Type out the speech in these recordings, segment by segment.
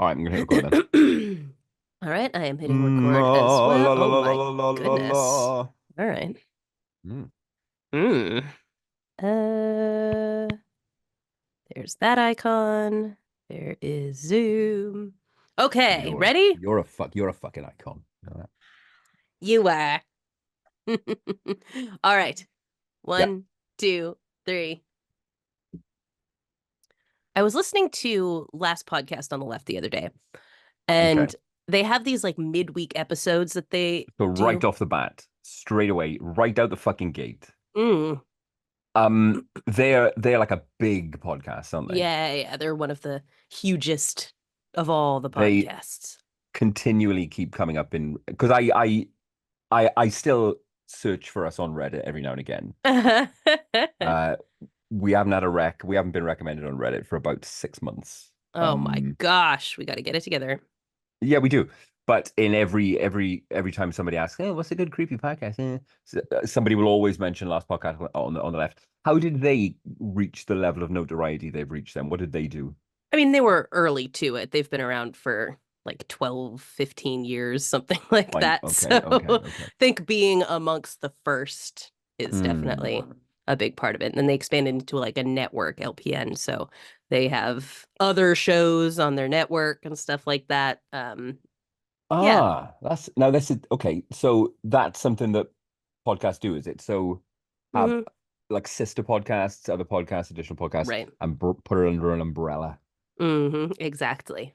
All right, I'm gonna hit record then. All right, I am hitting record as well. La la Oh la la my la la la goodness. la. All right. Mm, Hmm. Uh, there's that icon. There is Zoom. Okay, ready? you're a fucking icon. You know that? You are. All right. Yeah. 1, 2, 3. I was listening to last podcast on the left the other day, Okay. and they have these like midweek episodes that they So right do. off the bat, straight away, right out the fucking gate. Mm. They're like a big podcast, aren't they? Yeah, yeah, they're one of the hugest of all the They podcasts. continually keep coming up in because I still search for us on Reddit every now and again. Uh, we haven't had a rec. We haven't been recommended on Reddit for about 6 months. Oh my gosh, we got to get it together. Yeah, we do. But in every time somebody asks, "Hey, what's a good creepy podcast?" Somebody will always mention last podcast on the left. How did they reach the level of notoriety they've reached then? What did they do? I mean, they were early to it. They've been around for like 12, 15 years, something like Fine. that. Okay. So Okay. I Okay. think being amongst the first is Hmm. definitely a big part of it. And then they expanded into like a network, LPN. So they have other shows on their network and stuff like that. Yeah. That's now this is okay. So that's something that podcasts do, is it? So have Hmm. like sister podcasts, other podcasts, additional podcasts, Right. and put it under an umbrella. Exactly.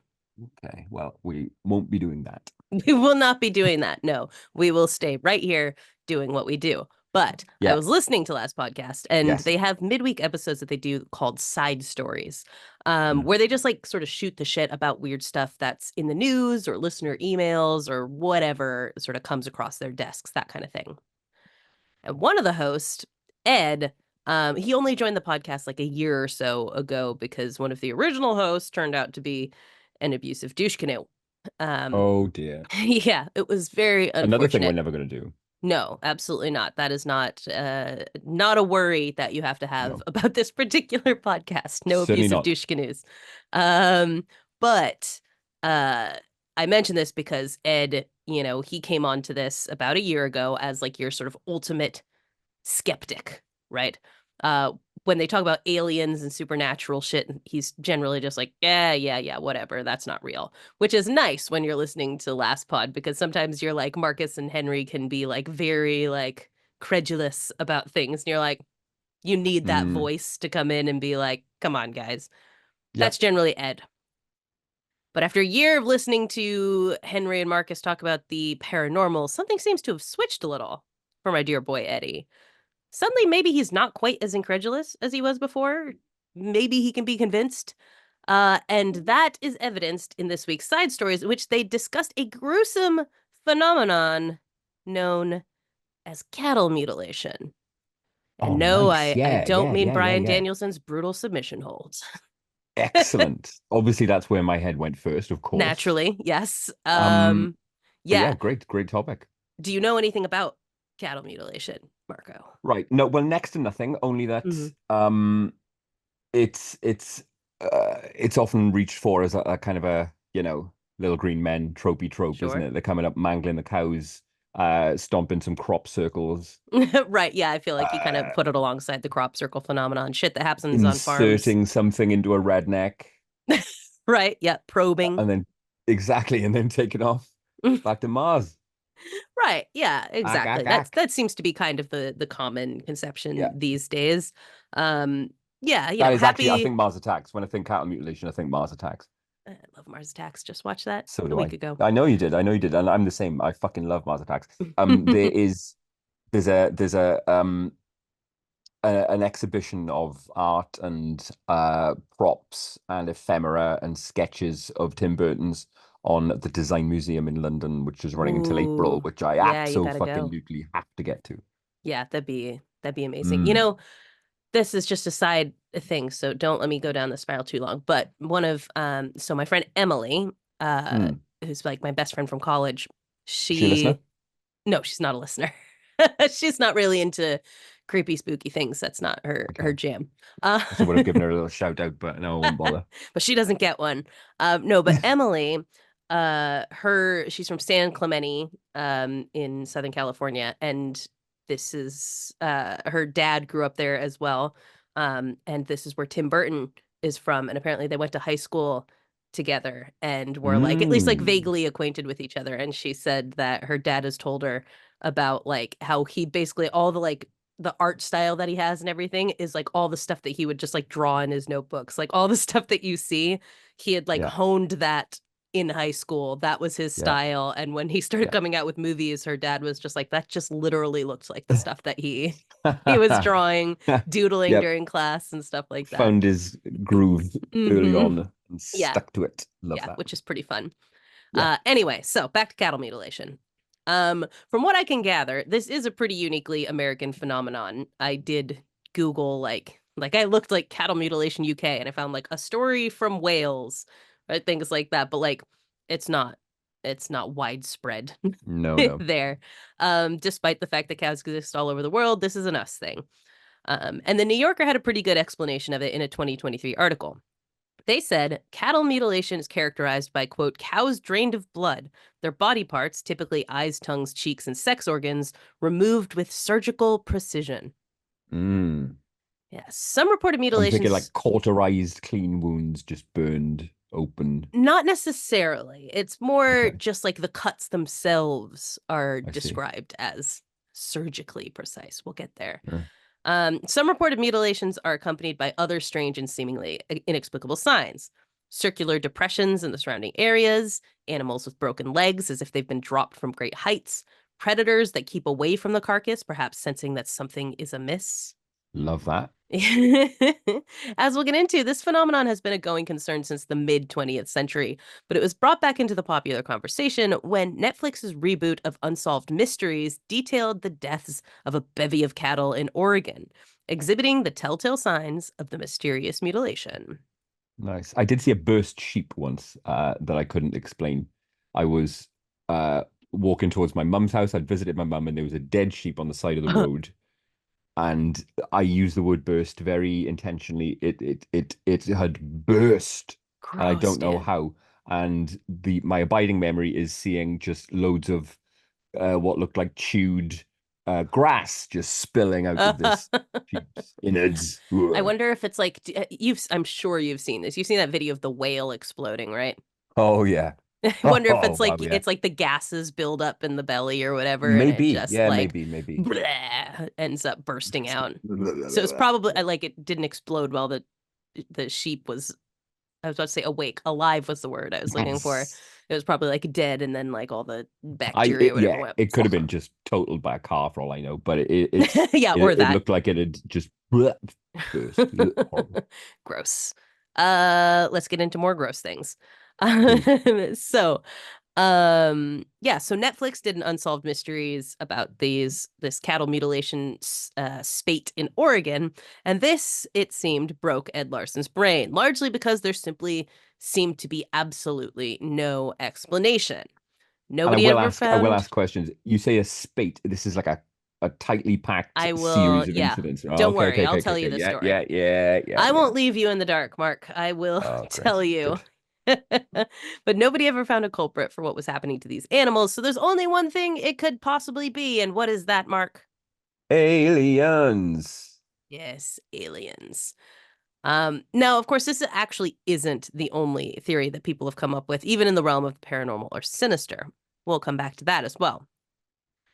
Okay. Well, we won't be doing that. We will not be doing that. No, we will stay right here doing what we do. But I Yeah. was listening to last podcast, and Yes. they have midweek episodes that they do called side stories, Mm. where they just like sort of shoot the shit about weird stuff that's in the news or listener emails or whatever sort of comes across their desks, that kind of thing. And one of the hosts, Ed, he only joined the podcast like a year or so ago because one of the original hosts turned out to be an abusive douche canoe. Um, Oh dear. yeah, it was very Another thing we're unfortunate. never going to do. No, absolutely not. That is not a worry that you have to have No, about this particular podcast. No certainly abusive not. douche canoes. But uh I mention this because Ed, he came on to this about a year ago as like your sort of ultimate skeptic, right? Uh, when they talk about aliens and supernatural shit, he's generally just like, yeah, yeah, yeah, whatever. That's not real, which is nice when you're listening to Last Pod because sometimes you're like Marcus and Henry can be like very like credulous about things, and you're like, you need that Mm, voice to come in and be like, come on, guys. yep. That's generally Ed. But after a year of listening to Henry and Marcus talk about the paranormal, something seems to have switched a little for my dear boy Eddie. Suddenly maybe he's not quite as incredulous as he was before. Maybe he can be convinced. And that is evidenced in this week's side stories, in which they discussed a gruesome phenomenon known as cattle mutilation. And Oh, no, nice. I Yeah, don't yeah, mean yeah, yeah, Brian yeah. Danielson's brutal submission holds. Excellent. Obviously, that's where my head went first, of course. Naturally, yes. Um, but yeah, Yeah. great topic. Do you know anything about cattle mutilation, Marco? Right. No, well, next to nothing, only that Mhm. it's it's often reached for as a kind of a, little green men tropey trope, isn't Sure. it? They're coming up mangling the cows, stomping some crop circles, Right. Yeah, I feel like you kind of uh put it alongside the crop circle phenomenon, shit that happens on farms. inserting something into a redneck, Right. Yeah. Probing. and then exactly, and then taking off back to Mars. Right. Yeah, Ack, exactly. ack, That's ack. that seems to be kind of the common conception Yeah. these days. Um, yeah, That is actually, I happy. think Mars Attacks. When I think cattle mutilation, I think Mars Attacks. I love Mars Attacks. Just watch that So a do week I. ago. I know you did. I know you did. And I'm the same. I fucking love Mars Attacks. There is there's an exhibition of art and props and ephemera and sketches of Tim Burton's on the Design Museum in London, which is running until April, Ooh, which I yeah, you gotta go. absolutely have to get to. Yeah, that'd be amazing. Mm, This is just a side thing, so don't let me go down the spiral too long. But so my friend Emily, uh, mm. who's like my best friend from college, Is she a listener? she no, she's not a listener. She's not really into creepy, spooky things. That's not her Okay. jam. So I would have given her a little shout out, but no, I won't bother. But she doesn't get one. No, but Emily, she's from San Clemente, in Southern California, and this is her dad grew up there as well. And this is where Tim Burton is from, and apparently they went to high school together and were like at least like Mm. vaguely acquainted with each other. And she said that her dad has told her about like how he basically all the art style that he has and everything is like all the stuff that he would just like draw in his notebooks. Like all the stuff that you see, he had like Yeah. honed that in high school. That was his Yeah. style. And when he started Yeah. coming out with movies, her dad was just like, that just literally looks like the stuff that he was drawing, doodling Yep. during class and stuff like that. Found his groove early Hmm. on and Yeah. stuck to it. Love Yeah, that. which is pretty fun. Yeah. Anyway, so back to cattle mutilation. From what I can gather, this is a pretty uniquely American phenomenon. I did Google like I looked like cattle mutilation UK and I found like a story from Wales, right? Things like that, but like it's not widespread No, no. there. Despite the fact that cows exist all over the world, this is an us thing. And the New Yorker had a pretty good explanation of it in a 2023 article. They said cattle mutilation is characterized by, quote, cows drained of blood, their body parts, typically eyes, tongues, cheeks, and sex organs, removed with surgical precision. Mm. Yes. Some reported I'm thinking mutilations. like cauterized clean wounds, just burned open. Not necessarily. It's more Okay. just like the cuts themselves are I see. described as surgically precise. We'll get there. Yeah. Some reported mutilations are accompanied by other strange and seemingly inexplicable signs. Circular depressions in the surrounding areas, animals with broken legs as if they've been dropped from great heights, predators that keep away from the carcass, perhaps sensing that something is amiss. Love that. As we'll get into, this phenomenon has been a going concern since the mid 20th century, but it was brought back into the popular conversation when Netflix's reboot of Unsolved Mysteries detailed the deaths of a bevy of cattle in Oregon, exhibiting the telltale signs of the mysterious mutilation. Nice. I did see a burst sheep once that I couldn't explain. I was walking towards my mum's house. I'd visited my mum, and there was a dead sheep on the side of the road. And I used the word burst very intentionally. It had burst, and I Gross, don't know dude. how. And my abiding memory is seeing just loads of what looked like chewed grass just spilling out of this sheep's innards. I Ugh. wonder if it's like I'm sure you've seen this. You've seen that video of the whale exploding, right? Oh yeah. I wonder if Oh wow, yeah. it's like the gases build up in the belly or whatever, and it Maybe. just Yeah, like maybe. bleh, ends up bursting out. So it's probably like it didn't explode while the sheep was. I was about to say awake. Alive was the word I was looking for. It was probably like dead, and then like all the bacteria, whatever, Yeah, went. it could have been just totaled by a car for all I know, but it Yeah, it, or it that. looked like it had just burst. Horrible. Gross. Let's get into more gross things. Please. So, yeah, so Netflix did an Unsolved Mysteries about this cattle mutilation spate in Oregon, and this, it seemed, broke Ed Larson's brain, largely because there simply seemed to be absolutely no explanation. And Nobody ever I will found. ask questions. You say a spate. This is like a tightly packed I will, series of yeah. incidents. Oh, Don't okay, worry, okay, I'll okay, okay, tell you okay. the Yeah, story. yeah, yeah, yeah, I yeah. won't leave you in the dark, Mark. I will Oh, tell great. you. Good. But nobody ever found a culprit for what was happening to these animals, so there's only one thing it could possibly be, and what is that, Mark? Aliens. Yes, aliens. Now, of course, this actually isn't the only theory that people have come up with, even in the realm of the paranormal or sinister. We'll come back to that as well.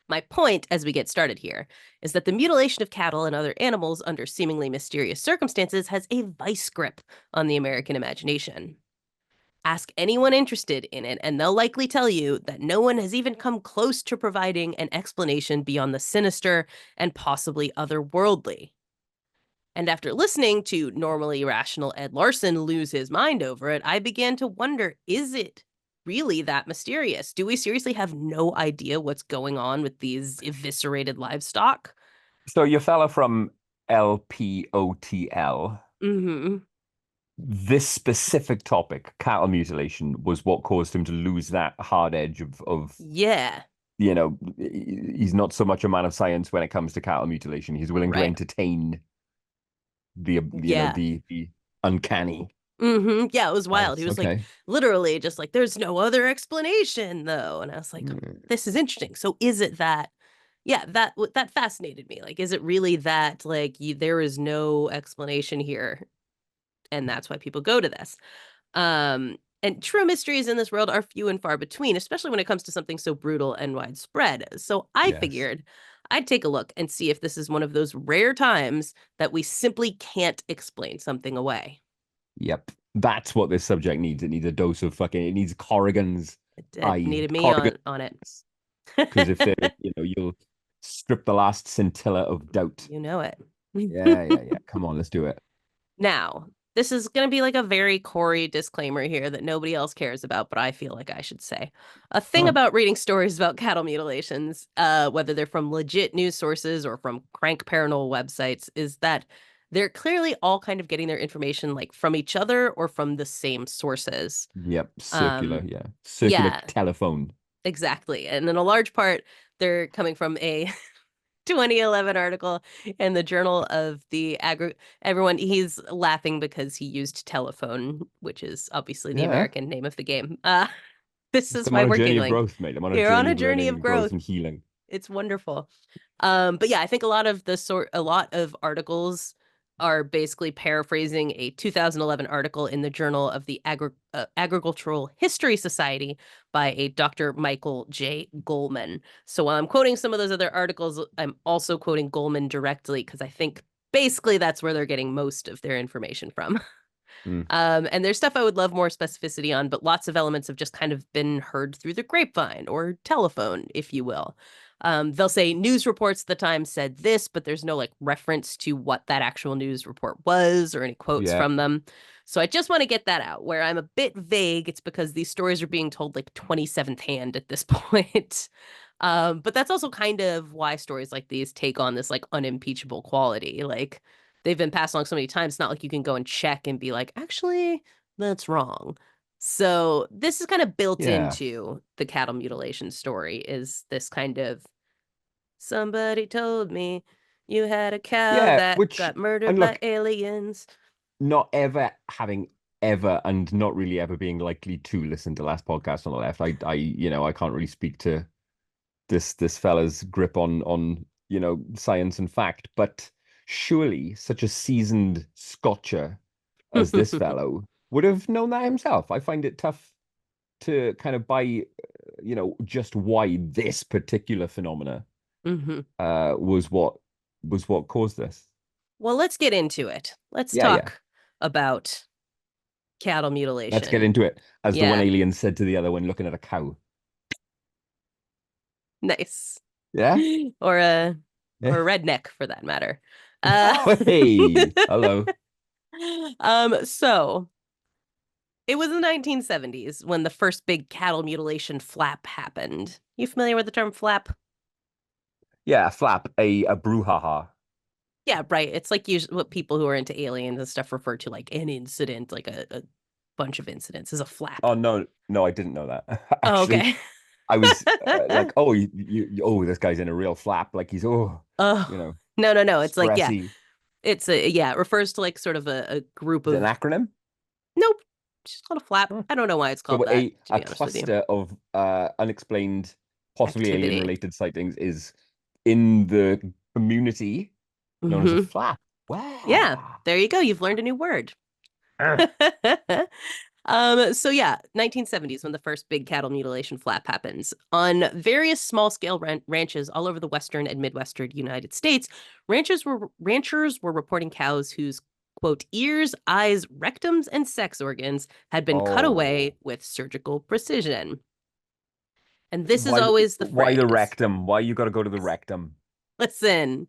My point, as we get started here, is that the mutilation of cattle and other animals under seemingly mysterious circumstances has a vice grip on the American imagination. Ask anyone interested in it, and they'll likely tell you that no one has even come close to providing an explanation beyond the sinister and possibly otherworldly. And after listening to normally rational Ed Larson lose his mind over it, I began to wonder, is it really that mysterious? Do we seriously have no idea what's going on with these eviscerated livestock? So your fella from LPOTL, Mm-hmm. this specific topic, cattle mutilation, was what caused him to lose that hard edge of Yeah. he's not so much a man of science when it comes to cattle mutilation. He's willing to Right. entertain the Yeah. the uncanny. Yeah, it was wild. He Nice. was like Okay. literally just like, there's no other explanation though. And I was like, Mm, this is interesting. So is it that yeah, that fascinated me. Like, is it really that like there is no explanation here, and that's why people go to this? And true mysteries in this world are few and far between, especially when it comes to something so brutal and widespread. So I yes. figured I'd take a look and see if this is one of those rare times that we simply can't explain something away. Yep. That's what this subject needs. It needs a dose of fucking. It needs Corrigan's It eye. needed me Corrigan. on it. Because if they're, you'll strip the last scintilla of doubt. You know it. Yeah, yeah, yeah. Come on, let's do it. Now, this is going to be like a very CoRri disclaimer here that nobody else cares about, but I feel like I should say. A thing Oh, about reading stories about cattle mutilations, whether they're from legit news sources or from crank paranormal websites, is that they're clearly all kind of getting their information like from each other or from the same sources. yep. Circular. Um, Yeah. Circular yeah, telephone. exactly. And in a large part, they're coming from a 2011 article in the Journal of the Agri. Everyone, he's laughing because he used telephone, which is obviously the Yeah. American name of the game. This is I'm why on a we're journey of giggling. growth, mate. I'm on a You're on journey a of journey learning of and growth growth. and healing. It's wonderful. But yeah, I think a lot of articles are basically paraphrasing a 2011 article in the Journal of the Agricultural History Society by a Dr. Michael J. Goldman. So while I'm quoting some of those other articles, I'm also quoting Goldman directly because I think basically that's where they're getting most of their information from. Mm. And there's stuff I would love more specificity on, but lots of elements have just kind of been heard through the grapevine or telephone, if you will. They'll say news reports at the time said this, but there's no like reference to what that actual news report was or any quotes Yeah. from them. So I just want to get that out. Where I'm a bit vague, it's because these stories are being told like 27th hand at this point. But that's also kind of why stories like these take on this like unimpeachable quality. Like they've been passed along so many times, it's not like you can go and check and be like, actually, that's wrong. So this is kind of built Yeah. into the cattle mutilation story is this kind of somebody told me you had a cow Yeah. that Which, got murdered and by look, aliens. not ever having ever and not really ever being likely to listen to last podcast on the left. I can't really speak to this fella's grip on science and fact, but surely such a seasoned scotcher as this fellow would have known that himself. I find it tough to kind of buy just why this particular phenomena hmm was what caused this. Well, let's get into it. Let's Yeah, yeah. talk about cattle Let's get mutilation. into it. As the one Yeah, alien said to the other when looking at a cow. nice. Yeah? Or a Yeah. or a redneck for that matter. Uh Hey, hello. so it was the 1970s when the first big cattle mutilation flap happened. You familiar with the term flap? Yeah, a flap, a brouhaha. Yeah, right. It's like usually what people who are into aliens and stuff refer to like an incident, like a bunch of incidents, is a flap. Oh no, no, I didn't know that. Oh, Actually, okay. I was like, oh, oh, this guy's in a real flap. Like he's Oh, you know, no, no, no. It's like, yeah, stressy. it refers to like sort of a group Is it an of, acronym? nope, it's just called a flap. Huh. I don't know why it's So called that, to a be honest with you. cluster of unexplained, possibly alien Activity. related sightings is in the community known as a hmm flap. Yeah, Wow. there you go. You've learned a new word. Ah. So yeah, 1970s when the first big cattle mutilation flap happens. On various small-scale ranches all over the western and midwestern United States, ranchers were reporting cows whose quote ears, eyes, rectums, and sex organs had been cut Oh, away with surgical precision. And this is why always the why the phrase. rectum? Why you got to go to the rectum? Listen,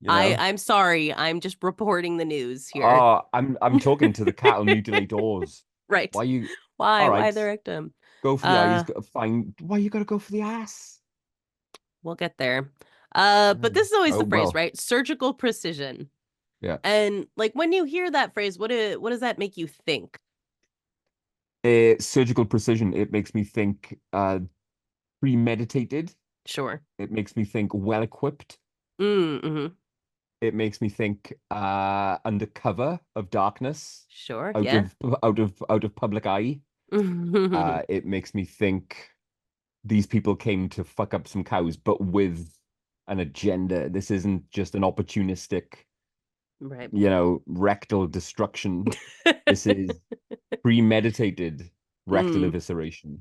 You know? I'm sorry, I'm just reporting the news here. Oh, I'm talking to the cattle mutilators. Right. Why you? All Why? right, Why the rectum? go for the eyes. Uh, Fine. Why you gotta go for the ass? we'll get there. But Mm. this is always Oh the phrase, well, right? Surgical precision. yeah. And like when you hear that phrase, what does that make you think? Surgical precision. It makes me think. premeditated. Sure. It makes me think well equipped. Mm-hmm. It makes me think under cover of darkness, Sure. out Yeah. of public eye. It makes me think these people came to fuck up some cows, but with an agenda. This isn't just an opportunistic, Right. rectal destruction. This is premeditated rectal Mm. evisceration.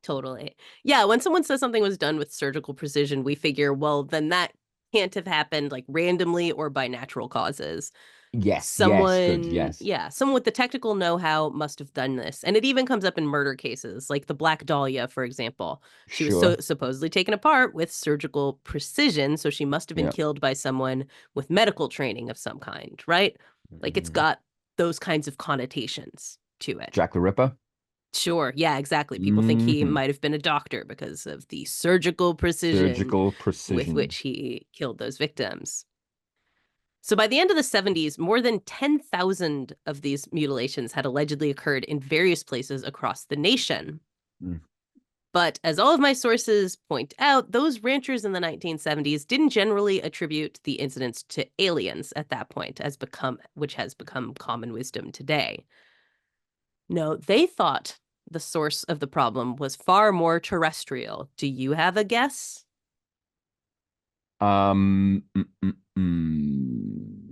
Totally. Yeah, when someone says something was done with surgical precision, we figure, well, then that can't have happened like randomly or by natural causes. Yes, yes, good, Someone, yes. yeah, someone with the technical know-how must have done this. And it even comes up in murder cases, like the Black Dahlia, for example. She was Sure. supposedly taken apart with surgical precision, so she must have been Yeah. killed by someone with medical training of some kind, right? Like it's Mhm. got those kinds of connotations to it. Jack the Ripper. Sure. Yeah, exactly. People think he Hmm. might have been a doctor because of the surgical precision Surgical with precision. which he killed those victims. So by the end of the 70s, more than 10,000 of these mutilations had allegedly occurred in various places across the nation. Mm. But as all of my sources point out, those ranchers in the 1970s didn't generally attribute the incidents to aliens at that point, which has become common wisdom today. No, they thought the source of the problem was far more terrestrial. Do you have a guess? Um, mm, mm,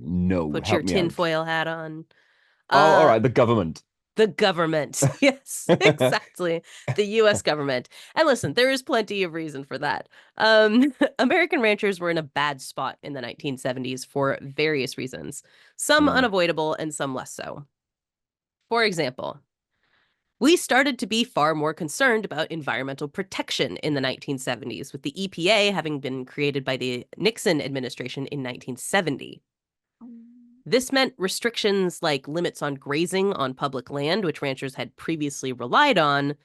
no, Put your help me out. tinfoil hat on. Oh, all Uh, right, the government. the government. Yes, exactly. The US government. And listen, there is plenty of reason for that. American ranchers were in a bad spot in the 1970s for various reasons, some Mm. unavoidable and some less so. For example, we started to be far more concerned about environmental protection in the 1970s, with the EPA having been created by the Nixon administration in 1970. This meant restrictions like limits on grazing on public land, which ranchers had previously relied on,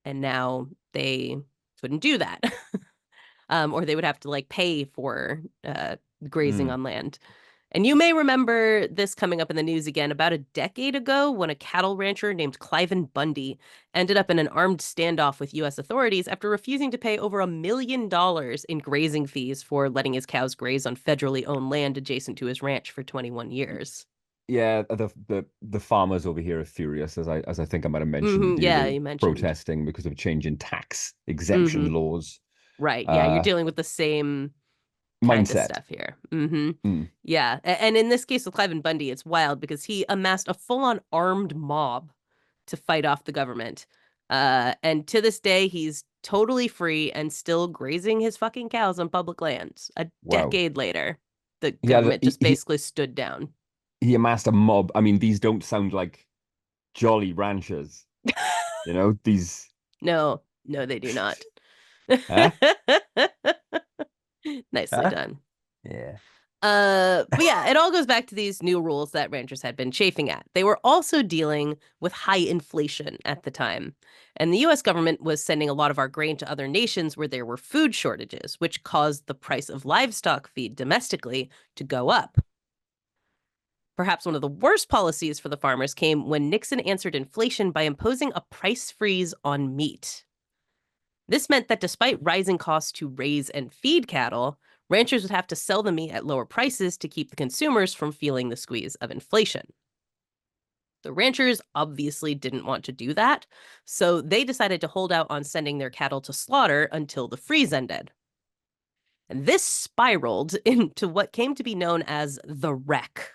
and now they couldn't do that. Or they would have to like pay for grazing Mm. on land. And you may remember this coming up in the news again about a decade ago when a cattle rancher named Cliven Bundy ended up in an armed standoff with U.S. authorities after refusing to pay over $1 million in grazing fees for letting his cows graze on federally owned land adjacent to his ranch for 21 years. Yeah, the farmers over here are furious, as I think I might have mentioned. Mm-hmm. Yeah, They're you mentioned. protesting because of change in tax Mm-hmm. exemption laws. Right. Yeah, you're Uh, dealing with the same kind of Mindset. stuff here. Mm-hmm. Mm. Yeah. And in this case with Cliven Bundy, it's wild because he amassed a full-on armed mob to fight off the government. And to this day, he's totally free and still grazing his fucking cows on public lands. A Wow. decade later, the Yeah, government just basically stood down. he amassed a mob. I mean, these don't sound like jolly ranchers. These. No, no, they do not. Huh? Nicely Huh? done. Yeah. But yeah, it all goes back to these new rules that ranchers had been chafing at. They were also dealing with high inflation at the time. And the US government was sending a lot of our grain to other nations where there were food shortages, which caused the price of livestock feed domestically to go up. Perhaps one of the worst policies for the farmers came when Nixon answered inflation by imposing a price freeze on meat. This meant that despite rising costs to raise and feed cattle, ranchers would have to sell the meat at lower prices to keep the consumers from feeling the squeeze of inflation. The ranchers obviously didn't want to do that, so they decided to hold out on sending their cattle to slaughter until the freeze ended. And this spiraled into what came to be known as the wreck.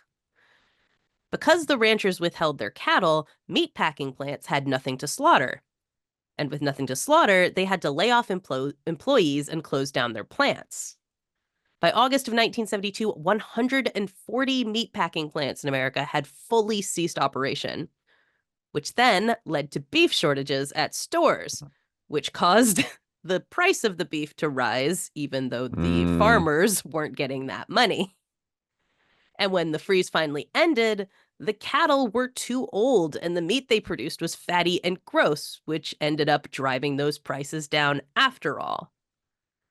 Because the ranchers withheld their cattle, meatpacking plants had nothing to slaughter. And with nothing to slaughter, they had to lay off employees and close down their plants. By August of 1972, 140 meatpacking plants in America had fully ceased operation, which then led to beef shortages at stores, which caused the price of the beef to rise, even though the Mm. farmers weren't getting that money. And when the freeze finally ended, the cattle were too old and the meat they produced was fatty and gross, which ended up driving those prices down after all.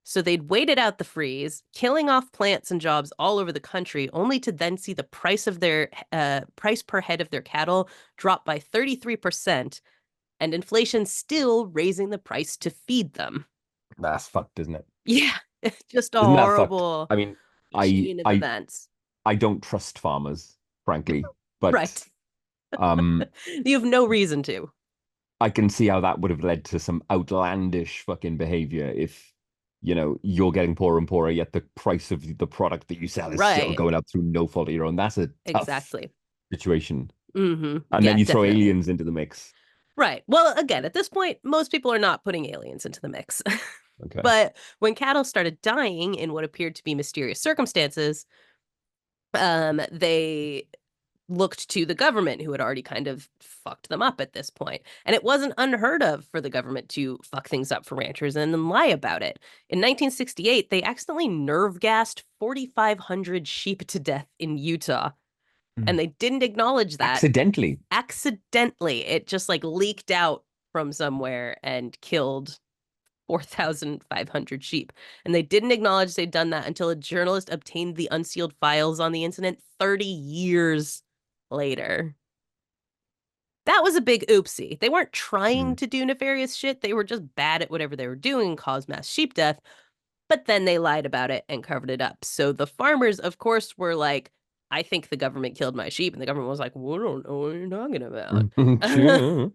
So they'd waited out the freeze, killing off plants and jobs all over the country, only to then see the price of their price per head of their cattle drop by 33%, and inflation still raising the price to feed them. That's fucked, isn't it? Yeah, it's just a Isn't that fucked? horrible I mean, I chain of I events. I don't trust farmers, frankly, but Right. um You have no reason to. I can see how that would have led to some outlandish fucking behavior if, you're getting poorer and poorer, yet the price of the product that you sell is still Right. going up through no fault of your own. That's a tough Exactly. situation. And then Yeah, you throw definitely. aliens into the mix. Right. Well, again, at this point, most people are not putting aliens into the mix. Okay. But when cattle started dying in what appeared to be mysterious circumstances, they looked to the government, who had already kind of fucked them up at this point. And it wasn't unheard of for the government to fuck things up for ranchers and then lie about it. In 1968, they accidentally nerve gassed 4,500 sheep to death in Utah, and Mm. they didn't acknowledge that. Accidentally. Accidentally, it just like leaked out from somewhere and killed 4,500 sheep. And they didn't acknowledge they'd done that until a journalist obtained the unsealed files on the incident 30 years later. That was a big oopsie. They weren't trying Mm. to do nefarious shit. They were just bad at whatever they were doing and caused mass sheep death. But then they lied about it and covered it up. So the farmers, of course, were like, I think the government killed my sheep. And the government was like, we don't know what you're talking about. Sure.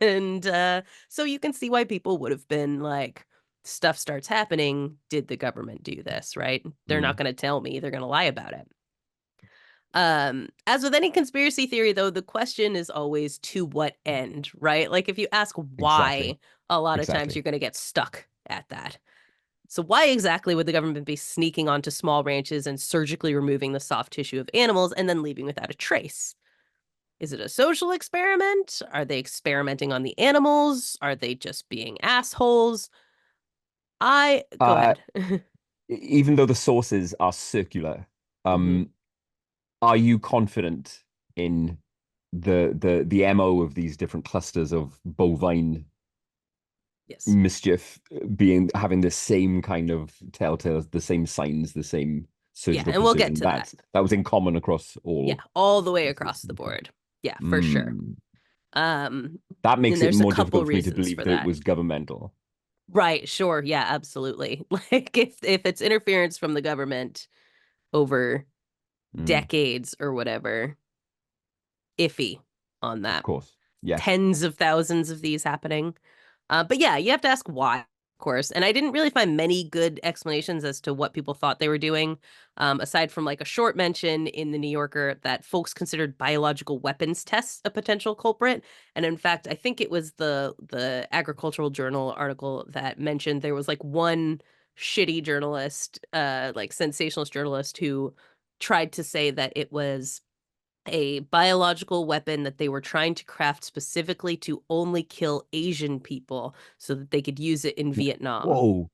And so you can see why people would have been like, stuff starts happening. Did the government do this? Right? They're not Mm. going to tell me. They're going to lie about it. As with any conspiracy theory, though, the question is always to what end, right? Like if you ask Exactly. why, a lot of times Exactly. you're going to get stuck at that. So why exactly would the government be sneaking onto small ranches and surgically removing the soft tissue of animals and then leaving without a trace? Is it a social experiment? Are they experimenting on the animals? Are they just being assholes? I go Uh, ahead. Even though the sources are circular, Hmm. are you confident in the MO of these different clusters of bovine Yes. mischief being having the same kind of telltale, the same signs, the same Yeah, surgical and we'll get precision? to that. That was in common across Yeah, all. all the way across the board. Yeah, for sure. Mm. Um, That and makes it there's a more couple difficult for me to reasons believe for that it that. was governmental. Right, sure. Yeah, absolutely. Like if it's interference from the government over Mm. decades or whatever, iffy on Of that. course. Yes. Tens of thousands of these happening. But yeah, you have to ask why, of course. And I didn't really find many good explanations as to what people thought they were doing, aside from like a short mention in the New Yorker that folks considered biological weapons tests a potential culprit. And in fact, I think it was the Agricultural Journal article that mentioned there was like one shitty journalist, like sensationalist journalist, who tried to say that it was a biological weapon that they were trying to craft specifically to only kill Asian people so that they could use it in Vietnam. Whoa.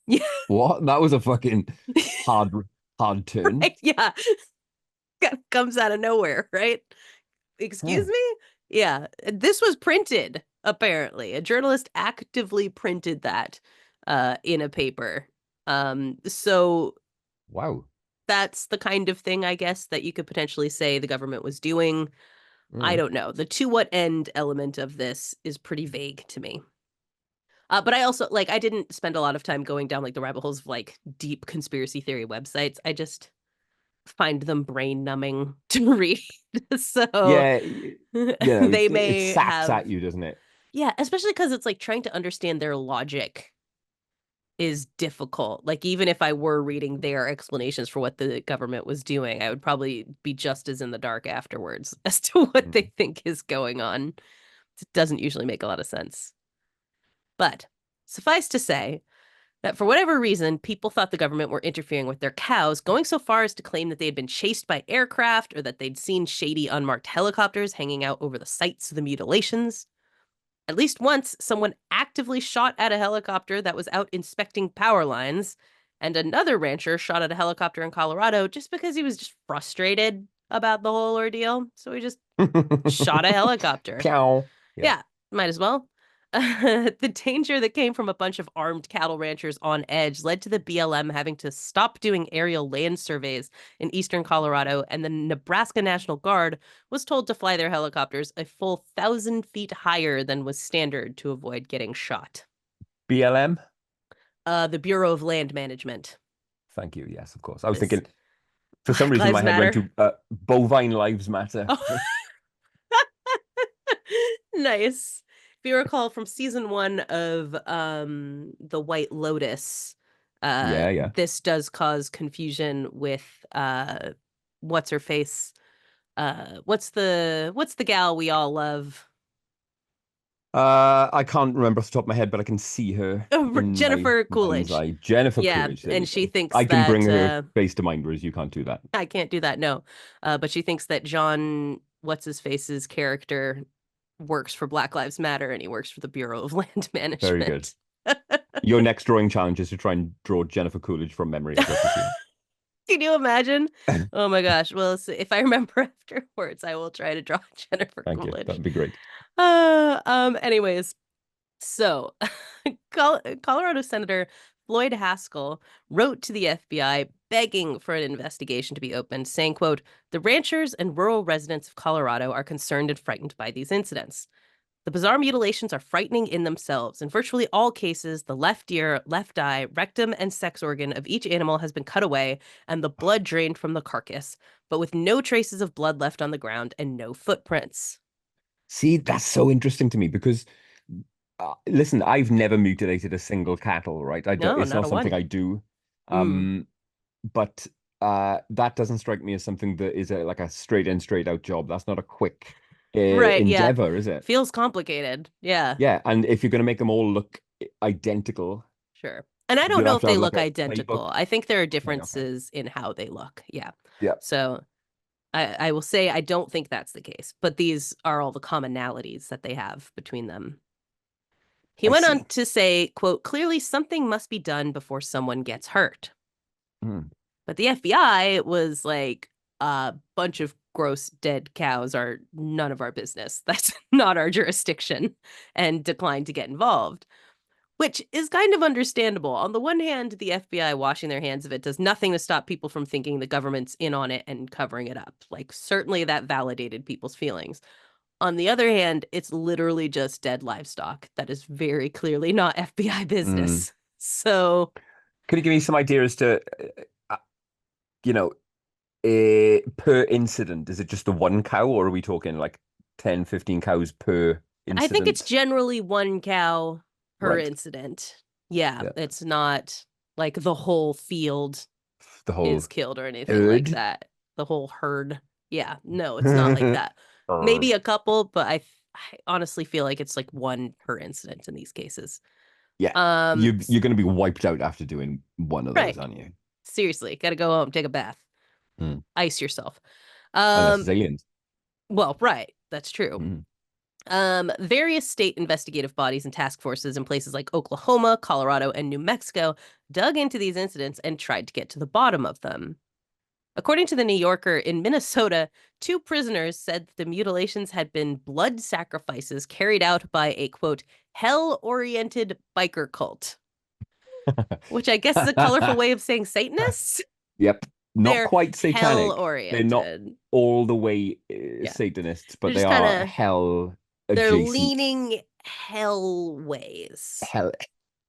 Yeah, What? That was a fucking hard, hard turn. right. Yeah, comes out of nowhere, right? Excuse Huh. me? Yeah, this was printed apparently. A journalist actively printed that in a paper. So Wow. that's the kind of thing, I guess, that you could potentially say the government was doing. I Mm. don't know. The to what end element of this is pretty vague to me. But I also like I didn't spend a lot of time going down like the rabbit holes of like deep conspiracy theory websites. I just find them brain numbing to read. So Yeah, they it may saps have at you, doesn't it? yeah, especially because it's like trying to understand their logic is difficult. Like even if I were reading their explanations for what the government was doing, I would probably be just as in the dark afterwards as to what Mm. they think is going on. It doesn't usually make a lot of sense. But suffice to say that for whatever reason, people thought the government were interfering with their cows, going so far as to claim that they had been chased by aircraft or that they'd seen shady unmarked helicopters hanging out over the sites of the mutilations. At least once, someone actively shot at a helicopter that was out inspecting power lines, and another rancher shot at a helicopter in Colorado just because he was just frustrated about the whole ordeal. So he just shot a helicopter. Pew. Yeah. Yeah, might as well. The danger that came from a bunch of armed cattle ranchers on edge led to the BLM having to stop doing aerial land surveys in eastern Colorado, and the Nebraska National Guard was told to fly their helicopters a full 1,000 feet higher than was standard to avoid getting shot. BLM? The Bureau of Land Management. Thank you. Yes, of course. I was This thinking, for some Black reason, Lives my head went Matter. to bovine lives matter. Oh, nice. If you recall from season 1 of The White Lotus, Yeah, yeah. this does cause confusion with what's her face? What's the gal we all love? I can't remember off the top of my head, but I can see her in my Jennifer mind's Coolidge. eye. Jennifer Yeah, Coolidge. There and you she go. thinks I can bring that her face to mind, whereas you can't do that. I can't do that, no. But she thinks that John what's his face's character works for Black Lives Matter and he works for the Bureau of Land Very good. Management. Your next drawing challenge is to try and draw Jennifer Coolidge from memory as best as you Can you imagine? Oh my gosh. Well, if I remember afterwards, I will try to draw Jennifer Thank you. Coolidge. That'd be great. Anyways, so Colorado Senator Floyd Haskell wrote to the FBI begging for an investigation to be opened, saying, quote, "The ranchers and rural residents of Colorado are concerned and frightened by these incidents. The bizarre mutilations are frightening in themselves. In virtually all cases, the left ear, left eye, rectum, and sex organ of each animal has been cut away and the blood drained from the carcass, but with no traces of blood left on the ground and no footprints." See, that's so interesting to me because, listen, I've never mutilated a single cattle, right? I don't, No, it's not not a something one. I do. Mm. But that doesn't strike me as something that is like a straight in, straight out job. That's not a quick Right, yeah. endeavor, is it? Feels complicated. Yeah, Yeah, and if you're going to make them all look identical, sure. And I don't you'll know have if to they have like look a identical. playbook. I think there are Right, okay. differences in how they look. Yeah. Yeah, So I will say I don't think that's the case, but these are all the commonalities that they have between them. He I went on see. to say, quote, "Clearly something must be done before someone gets hurt." Hmm. But the FBI was like, a bunch of gross dead cows are none of our business. That's not our jurisdiction, and declined to get involved, which is kind of understandable. On the one hand, the FBI washing their hands of it does nothing to stop people from thinking the government's in on it and covering it up. Like, certainly that validated people's feelings. On the other hand, it's literally just dead livestock. That is very clearly not FBI Hmm. business. So, Could you give me some idea as to, you know, per incident? Is it just the one cow, or are we talking like 10, 15 cows per I think it's incident? generally one cow per Right. incident. Yeah, Yeah. it's not like the whole field The is whole killed or anything like herd. that. The whole herd. Yeah, no, it's not like that. Maybe Herd. a couple, but I honestly feel like it's like one per incident in these cases. Yeah. You're going to be wiped out after doing one of those, Right. aren't you? Seriously, gotta go home, take a bath, Hmm. ice yourself. Unless Um, it's aliens. well, right, that's true. Hmm. Various state investigative bodies and task forces in places like Oklahoma, Colorado, and New Mexico dug into these incidents and tried to get to the bottom of them. According to the New Yorker, in Minnesota, 2 prisoners said that the mutilations had been blood sacrifices carried out by a, quote, hell-oriented biker cult, which I guess is a colorful way of saying Satanists. Yep. Not They're quite satanic. They're not hell-oriented. all the way Yeah. Satanists, They're but they just kind are of, hell they're adjacent. leaning hell ways. Hell.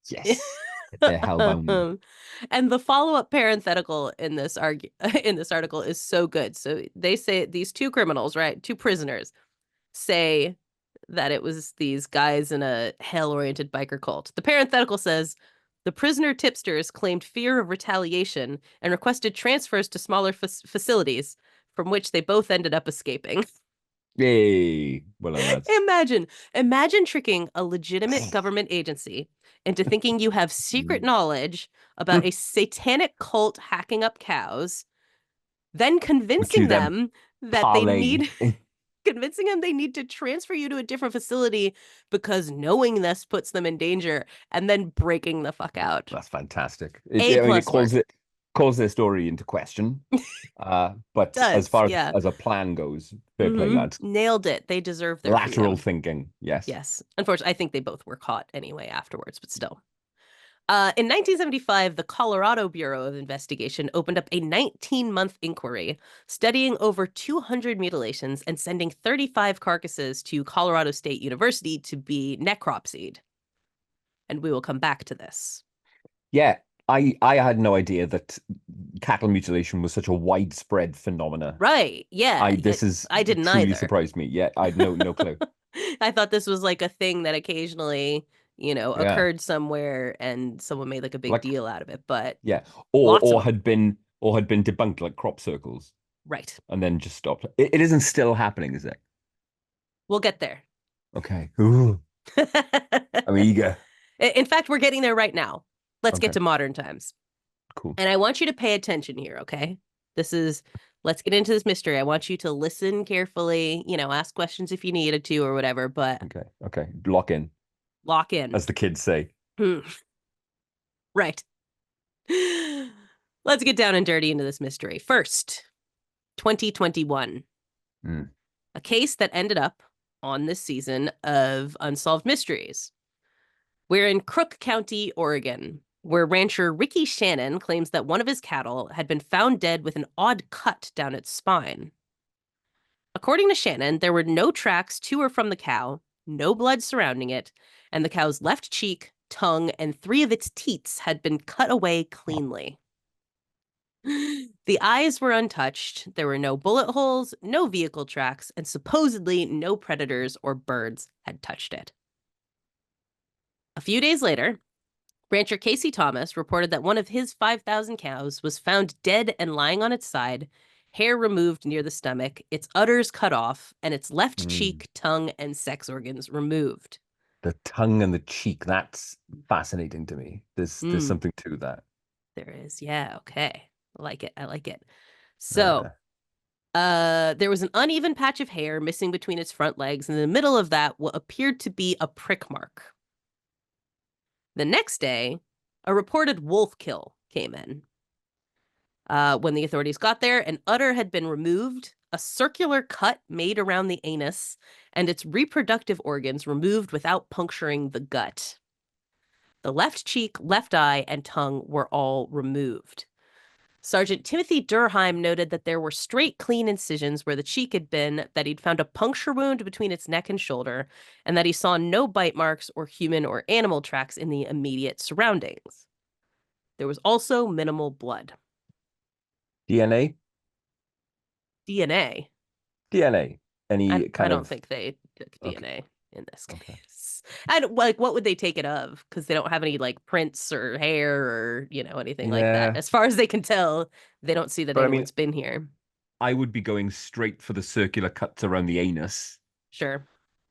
Yes. They're hellbound. And the follow-up parenthetical in this in this article is so good. So they say these 2 criminals, right? 2 prisoners say that it was these guys in a hell-oriented biker cult. The parenthetical says the prisoner tipsters claimed fear of retaliation and requested transfers to smaller facilities, from which they both ended up escaping. Yay. Well done, lads. Imagine tricking a legitimate government agency into thinking you have secret knowledge about a satanic cult hacking up cows, then Which you convincing then them that they parlay. need convincing them they need to transfer you to a different facility because knowing this puts them in danger, and then breaking the fuck out. That's fantastic. A I mean, it plus calls work. their story into question. But as Does, far yeah. as a plan goes, fair play, lads. Nailed it. They deserve their Lateral freedom. thinking, yes. Yes. Unfortunately, I think they both were caught anyway afterwards, but still. In 1975, the Colorado Bureau of Investigation opened up a 19-month inquiry studying over 200 mutilations and sending 35 carcasses to Colorado State University to be necropsied. And we will come back to this. Yeah, I had no idea that cattle mutilation was such a widespread phenomena. Right. Yeah. This is I didn't truly either. surprised me. Yeah, I had no clue. I thought this was like a thing that occasionally, Yeah, occurred somewhere and someone made like a big like deal out of it, but yeah, lots of or them. had been debunked like crop circles Right. and then just stopped. It isn't still happening, is it? We'll get there. Okay. Ooh, I'm eager. In fact, we're getting there right now. Let's get Okay, to modern times. cool. And I want you to pay attention here, okay? This is, let's get into this mystery. I want you to listen carefully, ask questions if you needed to or whatever, but Okay, okay. Lock in, lock in. as the kids say. Hmm. Right. Let's get down and dirty into this mystery. First, 2021, Mm. a case that ended up on this season of Unsolved Mysteries. We're in Crook County, Oregon, where rancher Ricky Shannon claims that one of his cattle had been found dead with an odd cut down its spine. According to Shannon, there were no tracks to or from the cow, no blood surrounding it, and the cow's left cheek, tongue, and 3 of its teats had been cut away cleanly. The eyes were untouched. There were no bullet holes, no vehicle tracks, and supposedly no predators or birds had touched it. A few days later, rancher Casey Thomas reported that one of his 5,000 cows was found dead and lying on its side, hair removed near the stomach, its udders cut off, and its left Mm. cheek, tongue, and sex organs removed. The tongue and the cheek, that's fascinating to me. There's Hmm, something to that. there is. Yeah, okay. I like it. I like it. So, Uh, there was an uneven patch of hair missing between its front legs, and in the middle of that what appeared to be a prick mark. The next day, a reported wolf kill came in. When the authorities got there, an udder had been removed, a circular cut made around the anus, and its reproductive organs removed without puncturing the gut. The left cheek, left eye, and tongue were all removed. Sergeant Timothy Durheim noted that there were straight, clean incisions where the cheek had been, that he'd found a puncture wound between its neck and shoulder, and that he saw no bite marks or human or animal tracks in the immediate surroundings. There was also minimal blood. DNA? DNA. DNA. I, Any I kind don't of think they took okay, DNA in this okay. case. And like, what would they take it of? Because they don't have any like prints or hair or anything like that. Yeah. As far as they can tell, they don't see that But I mean, anyone's been here. I would be going straight for the circular cuts around the anus, Sure.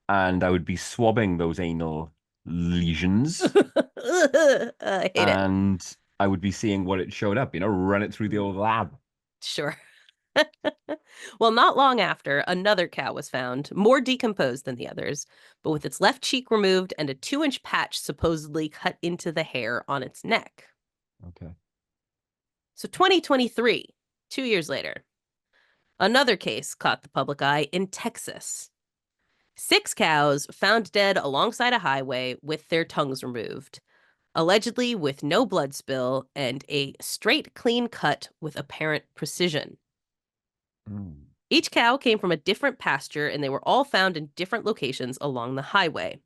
and I would be swabbing those anal lesions, I hate it. and I would be seeing what it showed up, run it through the Mm, old lab. sure. Well, not long after, another cow was found, more decomposed than the others, but with its left cheek removed and a 2-inch patch supposedly cut into the hair on its neck. Okay. So 2023, 2 years later, another case caught the public eye in Texas. 6 cows found dead alongside a highway with their tongues removed, allegedly with no blood spill and a straight, clean cut with apparent precision. Mm. Each cow came from a different pasture and they were all found in different locations along the highway.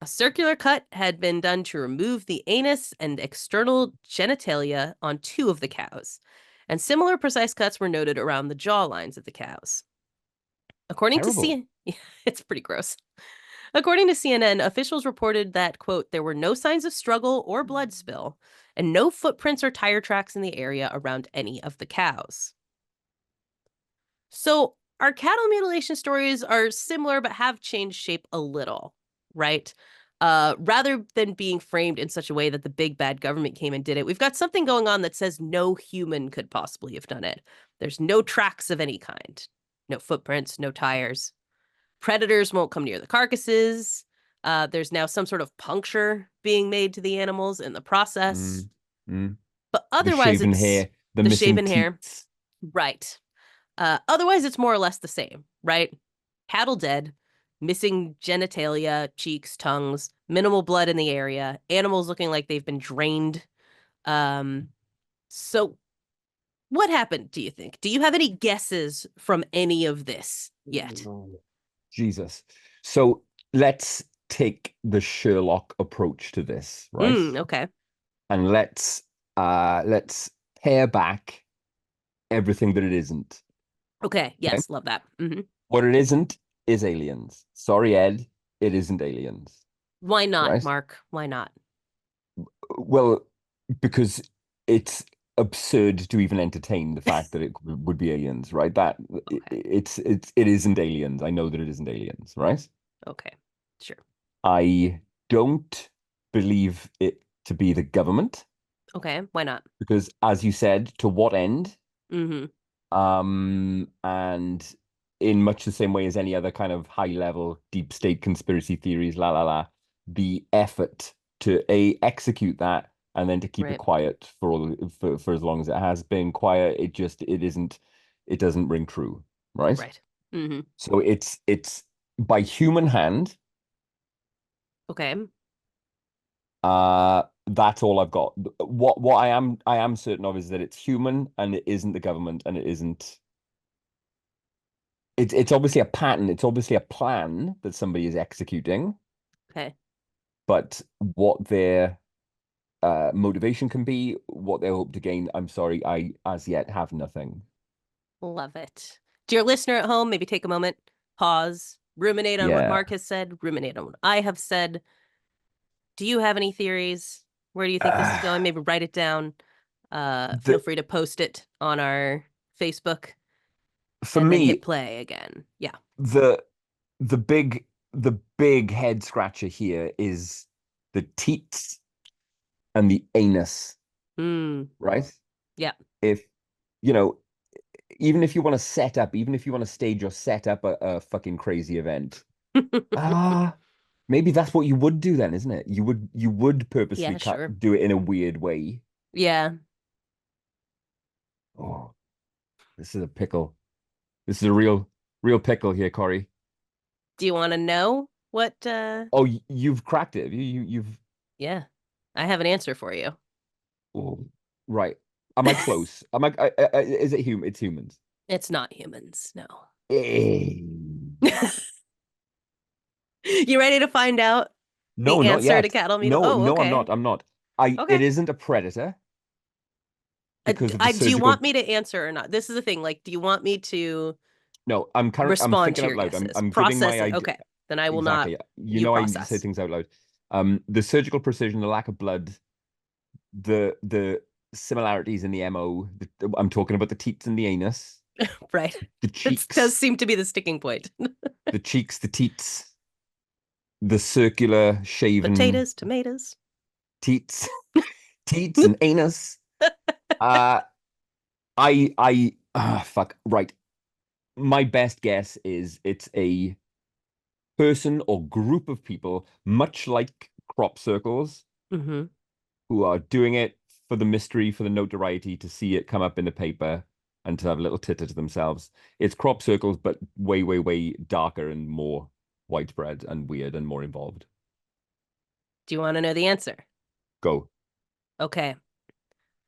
A circular cut had been done to remove the anus and external genitalia on 2 of the cows, and similar precise cuts were noted around the jaw lines of the cows. According to Terrible. CNN, it's pretty gross. According to CNN, officials reported that, quote, there were no signs of struggle or blood spill, and no footprints or tire tracks in the area around any of the cows. So, our cattle mutilation stories are similar but have changed shape a little, right? Rather than being framed in such a way that the big bad government came and did it, we've got something going on that says no human could possibly have done it. There's no tracks of any kind, no footprints, no tires. Predators won't come near the carcasses. There's now some sort of puncture being made to the animals in the process. Mm. Mm. But The otherwise, shaven it's hair, the the missing shaven hair. teeth. Right. Otherwise, it's more or less the same, right? Cattle dead, missing genitalia, cheeks, tongues, minimal blood in the area, animals looking like they've been drained. Um, so what happened, do you think? Do you have any guesses from any of this yet? Jesus. So let's take the Sherlock approach to this, right? Okay. and let's pare back everything that it isn't. Okay. Okay. Yes. Love that. What it isn't is aliens. Sorry, Ed, it isn't aliens, Why not, right? Mark? Why not? Well, because it's absurd to even entertain the fact that it would be aliens, right? That Okay. it isn't aliens. I know that it isn't aliens, right? Okay. Sure. I don't believe it to be the government Okay. Why not? because, as you said, to what end? Mm-hmm. And in much the same way as any other kind of high level deep state conspiracy theories, la la la, the effort to execute that and then to keep it Right. quiet for for as long as it has been quiet, it doesn't ring true, right? Right. Mm-hmm. So it's by human hand. Okay. That's all I've got. What I am certain of is that it's human and it isn't the government and it isn't it's obviously a pattern, it's obviously a plan that somebody is executing, Okay. but what their motivation can be, what they hope to gain, I'm sorry, I as yet have nothing. Love it. Dear listener at home, maybe take a moment, pause, ruminate on what Yeah. Mark has said, ruminate on what I have said. Do you have any theories? Where do you think this is going? Uh, Maybe write it down. Feel the free to post it on our Facebook for and then me, hit play again. Yeah. the the big the big head scratcher here is the teats and the anus, Hmm. right? Yeah. If you know, even if you want to set up, even if you want to stage or set up a fucking crazy event, ah, maybe that's what you would do then, isn't it? You would purposely Yeah, cut sure. do it in a weird way. Yeah. Oh, this is a pickle. This is a real pickle here, Corey. Do you want to know what Oh, you've cracked it. You've yeah. I have an answer for you. oh, right. Am I close? Am is it human? It's humans. It's not humans, no. Eh. You ready to find out the No, not answer to yet. cattle meat? No, Oh, no, I'm okay. not. I'm not. It Okay. isn't a predator because of the Do you surgical. want me to answer or not? This is the thing. Like, do you want me to No, I'm respond thinking to out your loud. guesses? I'm giving my Process it. idea Okay. Then I will not. exactly. You You know, I say process. things out loud. The surgical precision, the lack of blood, the similarities in the MO. I'm talking about the teats and the anus, Right. the That does cheeks, seem to be the sticking point. the cheeks, the teats, the circular shaven Potatoes, tomatoes. teats, teats and anus. Uh, fuck, right. My best guess is it's a person or group of people, much like crop circles, Mm-hmm. who are doing it for the mystery, for the notoriety, to see it come up in the paper and to have a little titter to themselves. It's crop circles, but way, way, way darker and more widespread and weird and more involved. Do you want to know the answer? Go. Okay.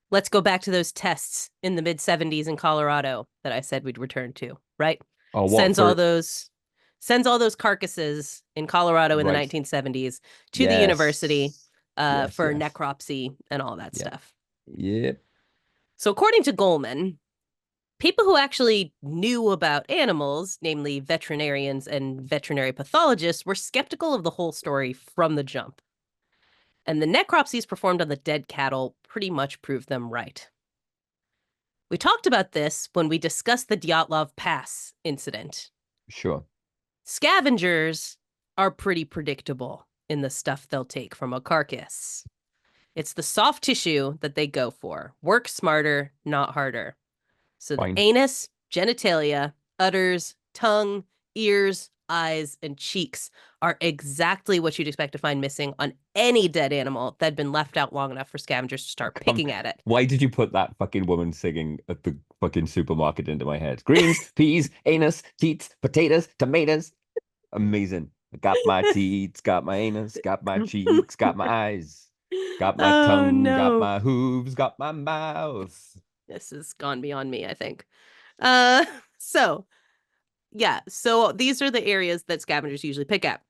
Let's go back to those tests in the mid 70s in Colorado that I said we'd return to, right? Oh, what Sends all for? those sends all those carcasses in Colorado in the Right. 1970s to the university Yes. Yes. for Yes. necropsy and all that Yeah. stuff. Yep. So according to Goldman, people who actually knew about animals, namely veterinarians and veterinary pathologists, were skeptical of the whole story from the jump. And the necropsies performed on the dead cattle pretty much proved them right. We talked about this when we discussed the Dyatlov Pass incident. Sure. Scavengers are pretty predictable in the stuff they'll take from a carcass. It's the soft tissue that they go for. Work smarter, not harder. So the Fine. anus, genitalia, udders, tongue, ears, eyes, and cheeks are exactly what you'd expect to find missing on any dead animal that had been left out long enough for scavengers to start Come. picking at it. Why did you put that fucking woman singing at the fucking supermarket into my head? Greens, peas, anus, teats, potatoes, tomatoes. Amazing. I got my teats, got my anus, got my cheeks, got my eyes, got my Oh tongue, got no. my hooves, got my mouth. This has gone beyond me, I think. Uh so yeah, so these are the areas that scavengers usually pick at.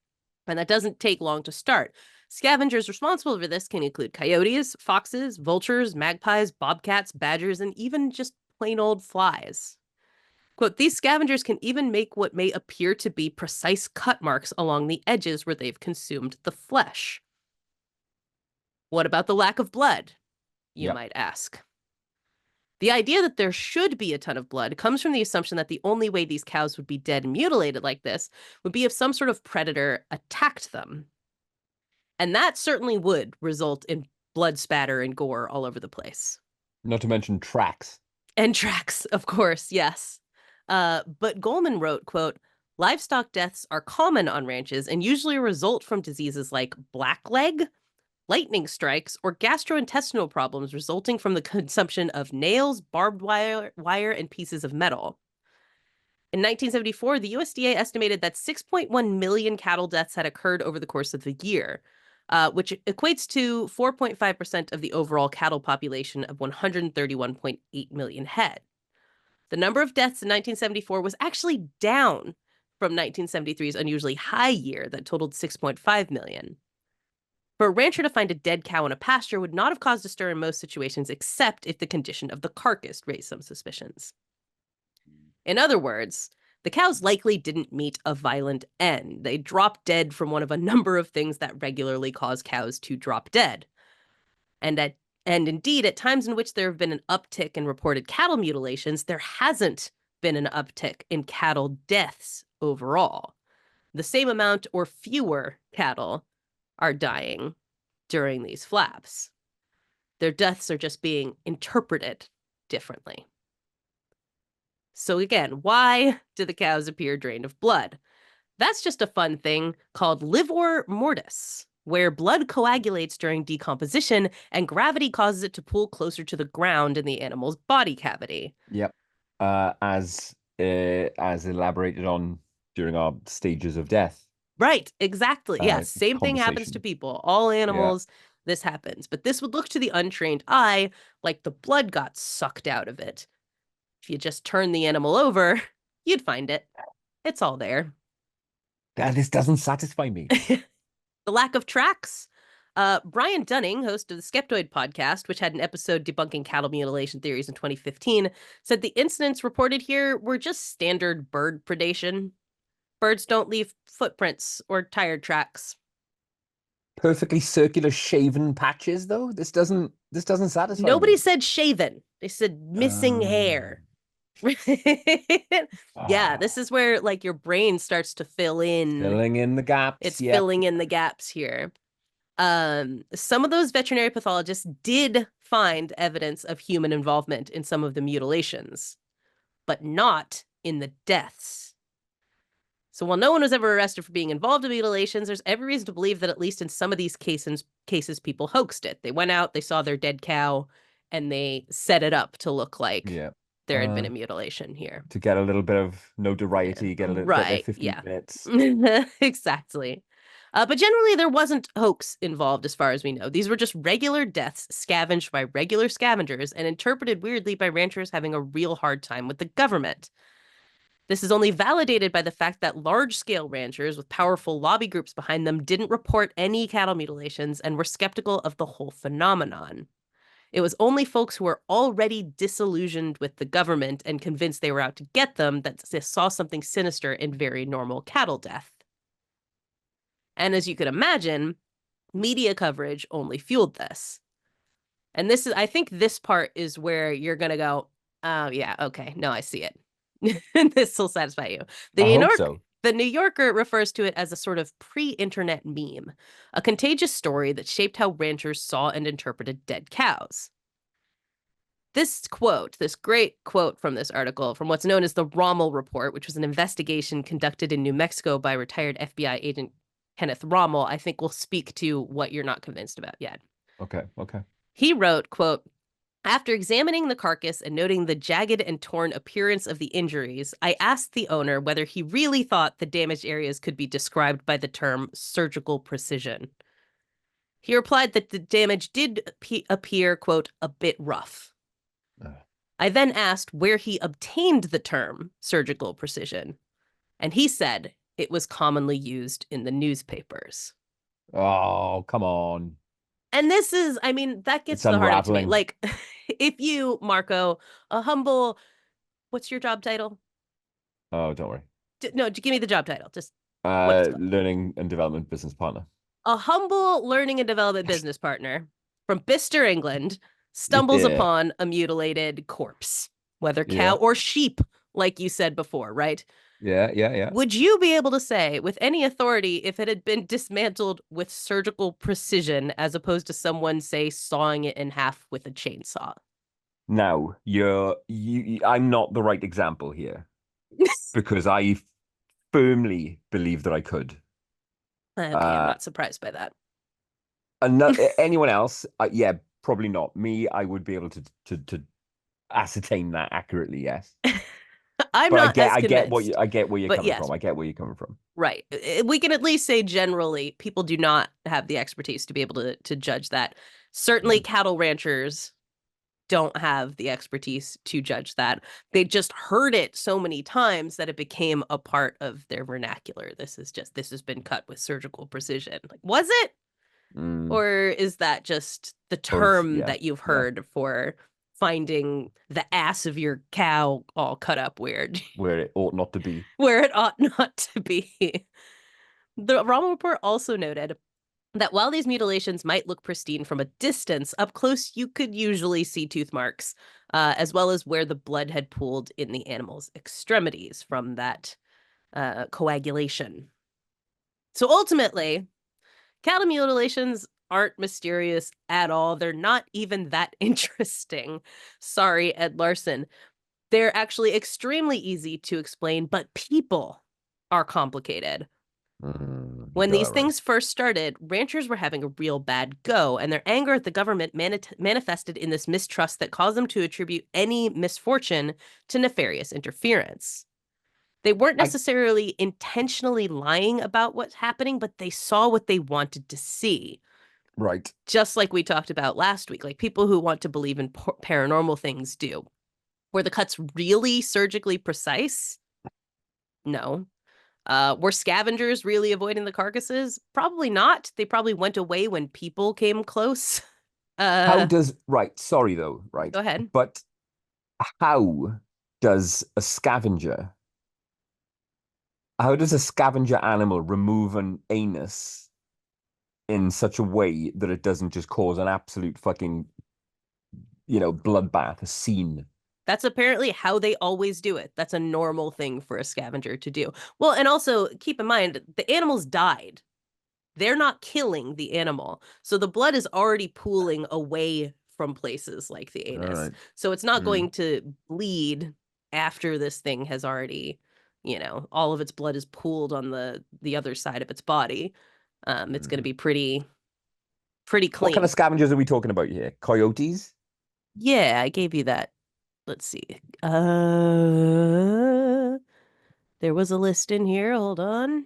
And that doesn't take long to start. Scavengers responsible for this can include coyotes, foxes, vultures, magpies, bobcats, badgers, and even just plain old flies. Quote, these scavengers can even make what may appear to be precise cut marks along the edges where they've consumed the flesh. What about the lack of blood? You might ask. The idea that there should be a ton of blood comes from the assumption that the only way these cows would be dead and mutilated like this would be if some sort of predator attacked them. And that certainly would result in blood spatter and gore all over the place. Not to mention tracks. And tracks, of course, yes. But Goldman wrote, quote, livestock deaths are common on ranches and usually result from diseases like blackleg, lightning strikes, or gastrointestinal problems resulting from the consumption of nails, barbed wire, and pieces of metal. In 1974, the USDA estimated that 6.1 million cattle deaths had occurred over the course of the year, which equates to 4.5% of the overall cattle population of 131.8 million head. The number of deaths in 1974 was actually down from 1973's unusually high year that totaled 6.5 million. For a rancher to find a dead cow in a pasture would not have caused a stir in most situations, except if the condition of the carcass raised some suspicions. In other words, the cows likely didn't meet a violent end. They dropped dead from one of a number of things that regularly cause cows to drop dead. And indeed, at times in which there have been an uptick in reported cattle mutilations, there hasn't been an uptick in cattle deaths overall. The same amount or fewer cattle are dying during these flaps. Their deaths are just being interpreted differently. So again, why do the cows appear drained of blood? That's just a fun thing called livor mortis, where blood coagulates during decomposition and gravity causes it to pull closer to the ground in the animal's body cavity. Yep. As elaborated on during our stages of death. Right, exactly. Yes, same thing happens conversation. to people. All animals, this happens. But this would look to the untrained eye like the blood got sucked out of it. If you just turn the animal over, you'd find it. It's all there. This doesn't satisfy me. The lack of tracks. Brian Dunning, host of the Skeptoid podcast, which had an episode debunking cattle mutilation theories in 2015, said the incidents reported here were just standard bird predation. Birds don't leave footprints or tire tracks. Perfectly circular shaven patches, though. This doesn't satisfy Nobody me. said shaven. They said missing hair. Yeah, this is where like your brain starts to filling in the gaps. It's filling in the gaps here. Some of those veterinary pathologists did find evidence of human involvement in some of the mutilations, but not in the deaths. So while no one was ever arrested for being involved in mutilations, there's every reason to believe that at least in some of these cases people hoaxed it. They went out, they saw their dead cow, and they set it up to look like there had been a mutilation here. To get a little bit of notoriety, get a little bit of 15 minutes. Exactly. But generally, there wasn't hoax involved as far as we know. These were just regular deaths scavenged by regular scavengers and interpreted weirdly by ranchers having a real hard time with the government. This is only validated by the fact that large-scale ranchers with powerful lobby groups behind them didn't report any cattle mutilations and were skeptical of the whole phenomenon. It was only folks who were already disillusioned with the government and convinced they were out to get them that saw something sinister in very normal cattle death. And as you could imagine, media coverage only fueled this. And I think this part is where you're going to go, oh, yeah, okay, no, I see it. This will satisfy you. The New Yorker refers to it as a sort of pre-internet meme, a contagious story that shaped how ranchers saw and interpreted dead cows. This great quote from this article, from what's known as the Rommel Report, which was an investigation conducted in New Mexico by retired FBI agent Kenneth Rommel, I think will speak to what you're not convinced about yet. Okay. He wrote, quote, after examining the carcass and noting the jagged and torn appearance of the injuries, I asked the owner whether he really thought the damaged areas could be described by the term surgical precision. He replied that the damage did appear, quote, a bit rough. I then asked where he obtained the term surgical precision, and he said it was commonly used in the newspapers. Oh, come on. And this is, I mean, that gets It's to the heart of it to me. unraveling. Like, if you, Marko, a humble, what's your job title? Oh, don't worry. No, give me the job title. Just what it's called. Learning and development business partner. A humble learning and development business partner from Bicester, England, stumbles Yeah. upon a mutilated corpse, whether cow Yeah. or sheep, like you said before, right? Yeah. Yeah. Yeah. Would you be able to say with any authority if it had been dismantled with surgical precision as opposed to someone, say, sawing it in half with a chainsaw? Now, I'm not the right example here because I firmly believe that I could. Okay, I'm Uh, not surprised by that. anyone else? Yeah, probably not. Me, I would be able to ascertain that accurately, yes. I'm But not as convinced, I get where you're but coming yes, from. I get where you're coming from. right. We can at least say generally people do not have the expertise to be able to judge that. Certainly Mm. cattle ranchers don't have the expertise to judge that. They just heard it so many times that it became a part of their vernacular. This has been cut with surgical precision. Like, was it? Mm. Or is that just the term Yeah, that you've yeah. heard for finding the ass of your cow all cut up weird, Where it ought not to be. where it ought not to be? The Rommel report also noted that while these mutilations might look pristine from a distance, up close you could usually see tooth marks, as well as where the blood had pooled in the animal's extremities from that coagulation. So ultimately, cattle mutilations aren't mysterious at all. They're not even that interesting. Sorry, Ed Larson. They're actually extremely easy to explain, but people are complicated. You When got these that right. things first started, ranchers were having a real bad go, and their anger at the government manifested in this mistrust that caused them to attribute any misfortune to nefarious interference. They weren't I necessarily intentionally lying about what's happening, but they saw what they wanted to see. right. Just like we talked about last week, like people who want to believe in paranormal things do. Were the cuts really surgically precise? No. Were scavengers really avoiding the carcasses? Probably not. They probably went away when people came close. How Uh, does right? Sorry though, right? Go ahead. But how does a scavenger? How does a scavenger animal remove an anus in such a way that it doesn't just cause an absolute fucking, bloodbath, a scene? That's apparently how they always do it. That's a normal thing for a scavenger to do. Well, and also keep in mind the animals died. They're not killing the animal. So the blood is already pooling away from places like the All anus. right. So it's not Mm. going to bleed after this thing has already, all of its blood is pooled on the other side of its body. It's going to Mm. be pretty What kind of clean. scavengers are we talking about here? Coyotes? Yeah, I gave you that. Let's see. Uh there was a list in here. Hold on.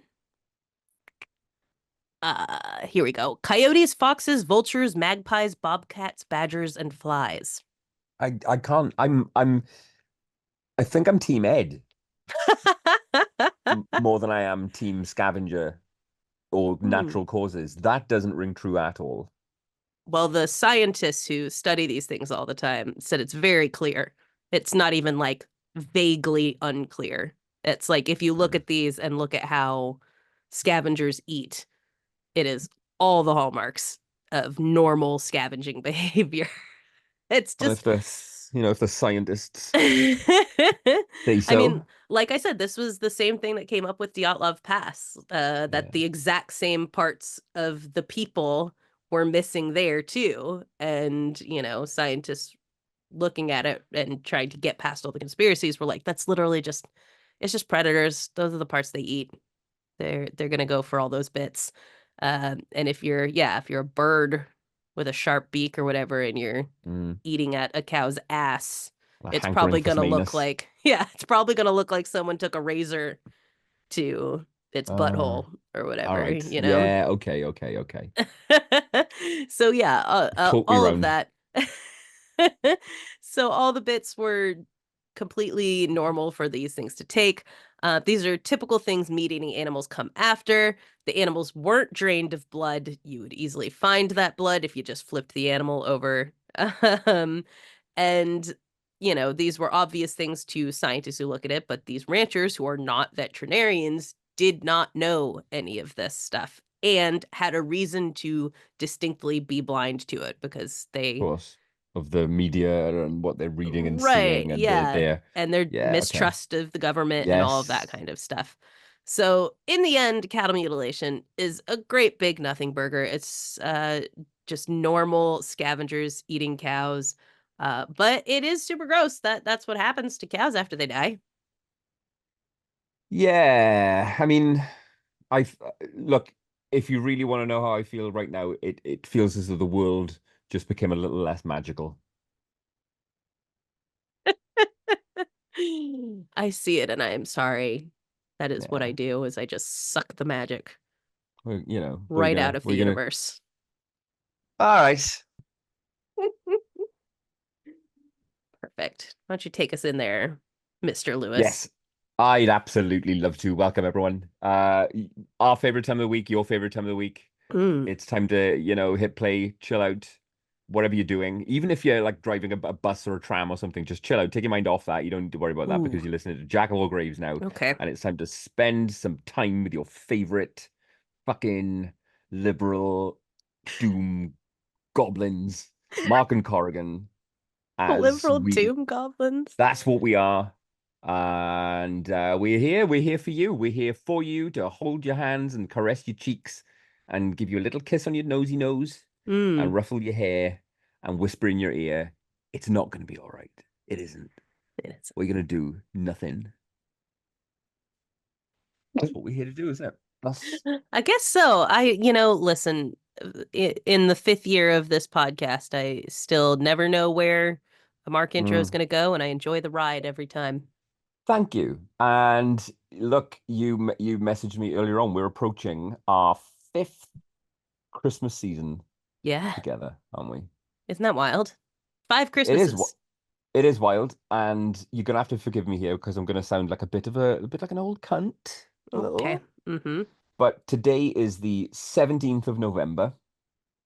Here we go. Coyotes, foxes, vultures, magpies, bobcats, badgers, and flies. I can't. I think I'm Team Ed more than I am Team Scavenger or Hmm. natural causes. That doesn't ring true at all. Well, the scientists who study these things all the time said it's very clear. It's not even like vaguely unclear. It's like if you look Mm. at these and look at how scavengers eat, it is all the hallmarks of normal scavenging behavior. It's And just if the scientists I say mean, so, like I said, this was the same thing that came up with Dyatlov Pass, that yeah. the exact same parts of the people were missing there too. And, scientists looking at it and trying to get past all the conspiracies were like, that's literally just it's just predators. Those are the parts they eat. They're gonna go for all those bits. And if you're a bird with a sharp beak or whatever, and you're Mm. eating at a cow's ass, A it's hankering probably for some gonna look anus. like yeah, it's probably gonna look like someone took a razor to its Uh, butthole or all whatever, right. you know. Yeah. Okay. Okay. Okay. So yeah, Talk me all of round. that. So all the bits were completely normal for these things to take. These are typical things meat-eating animals come after. The animals weren't drained of blood. You would easily find that blood if you just flipped the animal over. And, these were obvious things to scientists who look at it, but these ranchers who are not veterinarians did not know any of this stuff and had a reason to distinctly be blind to it because they course, of the media and what they're reading and right, seeing, and yeah, their and their yeah, okay, mistrust of the government and all of that yes, kind of stuff. So in the end, cattle mutilation is a great big nothing burger. It's just normal scavengers eating cows. But it is super gross. That's what happens to cows after they die. yeah. I mean, I look. If you really want to know how I feel right now, it feels as though the world just became a little less magical. I see it and I am sorry. That is what I Yeah, do is I just suck the magic we're right out gonna of the we're gonna. universe. All right. Perfect. Why don't you take us in there, Mr. Lewis? Yes, I'd absolutely love to. Welcome everyone. Our favorite time of the week, your favorite time of the week. Mm. It's time to, hit play, chill out, whatever you're doing. Even if you're like driving a bus or a tram or something, just chill out. Take your mind off that. You don't need to worry about that Ooh. because you're listening to Jack of all graves now. Okay. And it's time to spend some time with your favorite fucking liberal doom goblins, Mark and Corrigan, as Liberal we doom goblins. that's what we are. And we're here. We're here for you. We're here for you to hold your hands and caress your cheeks and give you a little kiss on your nosy nose and Mm. ruffle your hair and whisper in your ear, it's not going to be all right. It isn't. It is. We're going to do nothing. That's what we're here to do, isn't it? That's I guess so. Listen, in the fifth year of this podcast, I still never know where a Mark intro is mm, going to go, and I enjoy the ride every time. thank you. And look, you messaged me earlier on. We're approaching our fifth Christmas season Yeah. together, aren't we? Isn't that wild? Five It is. Christmases. It is wild, and you're gonna have to forgive me here because I'm gonna sound like a bit like an old cunt, a Okay. little. Mm-hmm. But today is the 17th of November,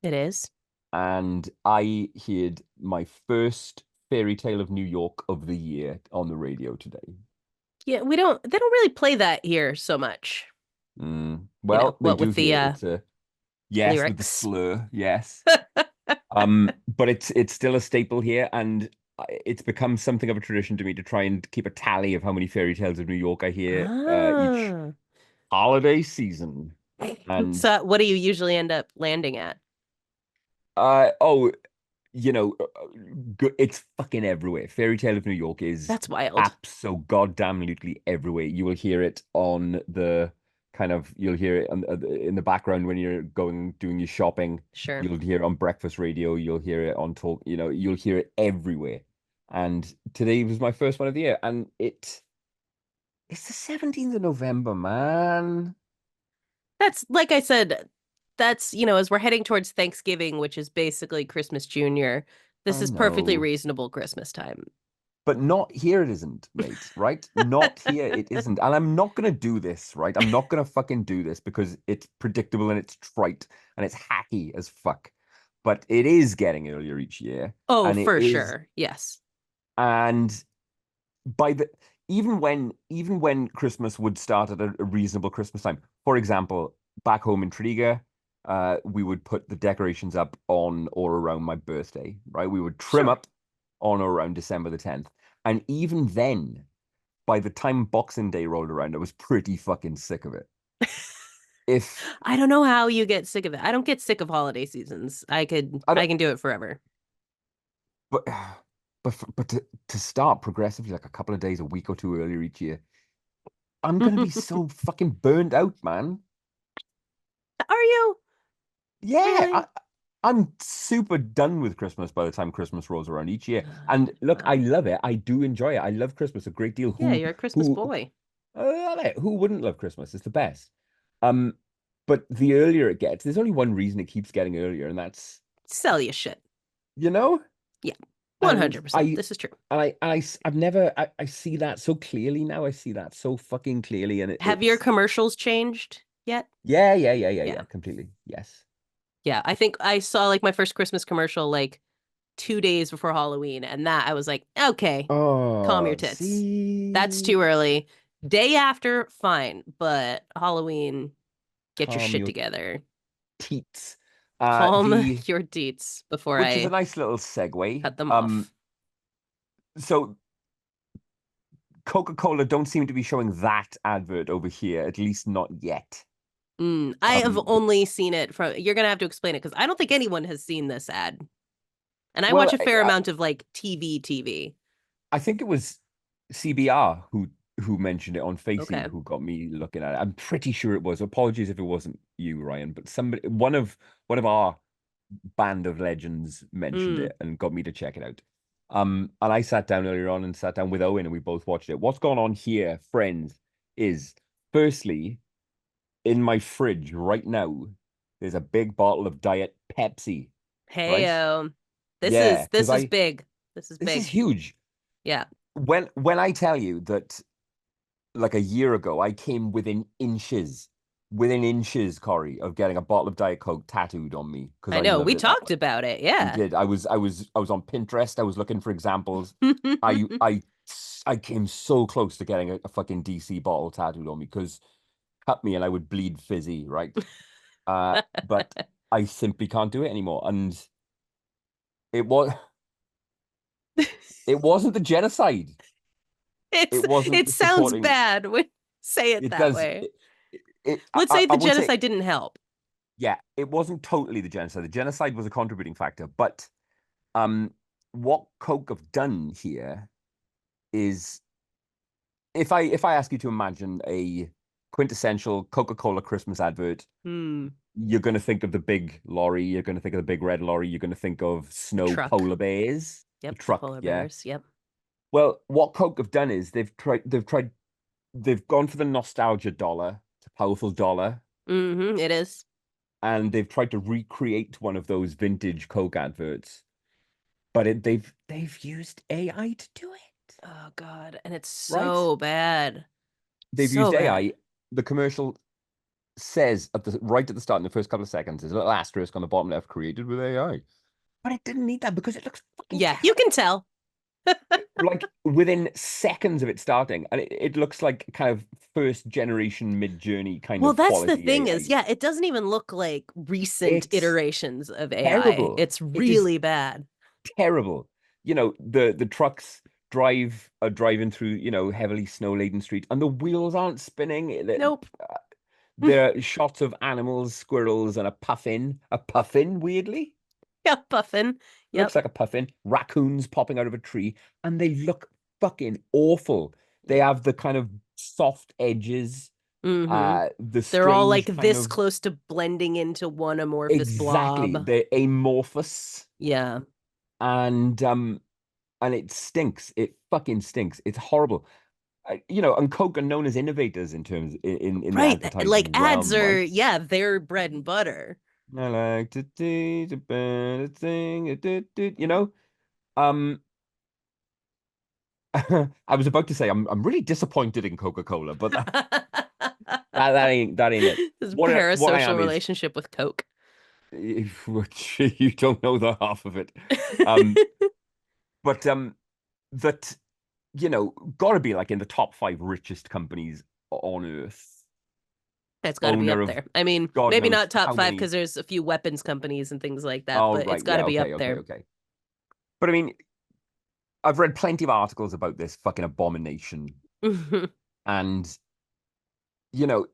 It is. and I heard my first fairy tale of New York of the year on the radio today. Yeah, they don't really play that here so much. Well, they What do with the here. It's a yes with the lyrics. slur, yes. But it's still a staple here, and it's become something of a tradition to me to try and keep a tally of how many fairy tales of New York I hear each Ah. holiday season. And So what do you usually end up landing at? oh, it's fucking everywhere. Fairy Tale of New York is That's wild. abso goddamnitely everywhere. You will hear it on the you'll hear it in the background when you're going doing your shopping. Sure. You'll hear it on breakfast radio. You'll hear it on talk. You'll hear it everywhere. And today was my first one of the year, and it's the 17th of November, man. That's like I said, as we're heading towards Thanksgiving, which is basically Christmas Junior, this I is perfectly know. reasonable Christmas time. But not here it isn't, mate, right? Not here it isn't. And I'm not gonna do this, right? I'm not gonna fucking do this because it's predictable and it's trite and it's hacky as fuck. But it is getting earlier each year. Oh, And it for is sure. Yes. and by the even when Christmas would start at a reasonable Christmas time. For example, back home in Triga, we would put the decorations up on or around my birthday, right? We would trim Sure. up on or around December the 10th. And even then, by the time Boxing Day rolled around, I was pretty fucking sick of it. If I don't know how you get sick of it. I don't get sick of holiday seasons. I I don't, can do it forever. but but to start progressively, like a couple of days, a week or two earlier each year, I'm gonna be so fucking burned out, man. Are you Yeah, really? I'm super done with Christmas by the time Christmas rolls around each year. And look, I Well, love it. I do enjoy it. I love Christmas a great deal. yeah, you're a Christmas Who boy. who wouldn't love Christmas? It's the best. Um, but the earlier it gets, there's only one reason it keeps getting earlier, and that's Sell you shit. you know, Yeah. And 100%. This is true. I've never I see that so clearly now. I see that so fucking clearly, and Have your commercials changed yet? yeah, Yeah. completely. Yes. Yeah, I think I saw like my first Christmas commercial like 2 days before Halloween, and that I was like, okay, calm your Oh, tits. That's too see, early. Day after, fine, but Halloween, get your calm shit your together. teats. Calm The your deets before which is a I nice little segue. cut them off. So Coca-Cola don't seem to be showing that advert over here, at least not yet. I have Um, only seen it from, you're gonna have to explain it because I don't think anyone has seen this ad. And I watch well, a fair amount of like TV. I think it was CBR who mentioned it on Facey Okay. who got me looking at it. I'm pretty sure it was. Apologies if it wasn't you, Ryan, but somebody one of our band of legends mentioned Mm. it and got me to check it out. And I sat down earlier on and sat down with Owen and we both watched it. What's going on here, friends, is firstly, in my fridge right now, there's a big bottle of Diet Pepsi, right? Heyo. This Yeah, is because this is I big. This is this is big. huge. Yeah. When I tell you that like a year ago, I came within inches, CoRri, of getting a bottle of Diet Coke tattooed on me because I I know. loved We it that talked much. about it. We Yeah. did. I was on Pinterest. I was looking for examples. I I I came so close to getting a fucking DC bottle tattooed on me because cut me and I would bleed fizzy, right? But I simply can't do it anymore. And it was it wasn't the genocide. It's It wasn't it the sounds supporting. bad when you say it It that does. way. Let's I say I the would say genocide didn't help. yeah, it wasn't totally the genocide. The genocide was a contributing factor, but um, what Coke have done here is if I ask you to imagine a quintessential Coca-Cola Christmas advert, Hmm. you're going to think of the big lorry, you're going to think of the big red lorry, you're going to think of The snow truck. polar bears, the Yep, the truck, polar yeah. bears. Yep. Well, what Coke have done is they've gone for the nostalgia dollar, it's a powerful dollar, Mm-hmm. It is. and they've tried to recreate one of those vintage Coke adverts, but they've used AI to do it, Oh God. And it's right? so bad. They've So used bad. AI. The commercial says at the right at the start in the first couple of seconds, there's a little asterisk on the bottom left, created with AI. But it didn't need that because it looks fucking Yeah, you can terrible. tell. Like within seconds of it starting, and it looks like kind of first generation mid journey kind Well, of that's the quality thing is, AI. yeah, it doesn't even look like recent It's iterations of AI. terrible. It's It is really bad. terrible. The trucks are driving through, heavily snow laden street, and the wheels aren't spinning. Nope. There are shots of animals, squirrels, and a puffin, weirdly. Yeah, puffin. Looks Yep. like a puffin. Raccoons popping out of a tree, and they look fucking awful. They Yeah. have the kind of soft edges, Mm-hmm. the They're all like strange kind this of close to blending into one amorphous exactly. blob. They're amorphous, Yeah. and it stinks. It fucking stinks. It's horrible. And Coke are known as innovators in terms in the Right. Like advertising ads realm, are, right? yeah, their bread and butter. I like to tease about a thing, Um, I was about to say I'm really disappointed in Coca-Cola, but that ain't it. This What I parasocial am is relationship with Coke. which you don't know the half of it. Um, but that gotta be like in the top five richest companies on earth. That's got to be Owner up of there. I mean, God maybe knows not top how five many. because there's a few weapons companies and things like that, Oh, but it's right. got to Yeah. be Okay. up Okay. there. Okay. But I mean, I've read plenty of articles about this fucking abomination, and you know,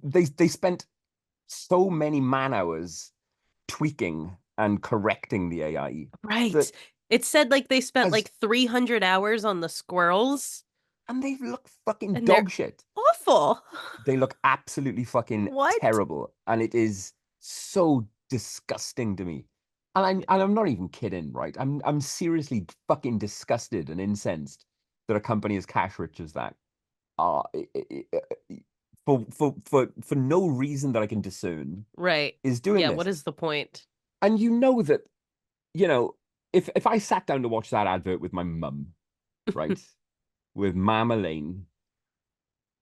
they spent so many man hours tweaking and correcting the AI Right. that It said like they spent as like 300 hours on the squirrels and they look fucking and they're dog shit. awful. They look absolutely fucking What? terrible, and it is so disgusting to me. And I'm not even kidding, right? I'm seriously fucking disgusted and incensed that a company as cash rich as that are for no reason that I can discern Right. is doing Yeah, what this. is the point? And you know that, you know. if I sat down to watch that advert with my mum, right, with Mama Lane,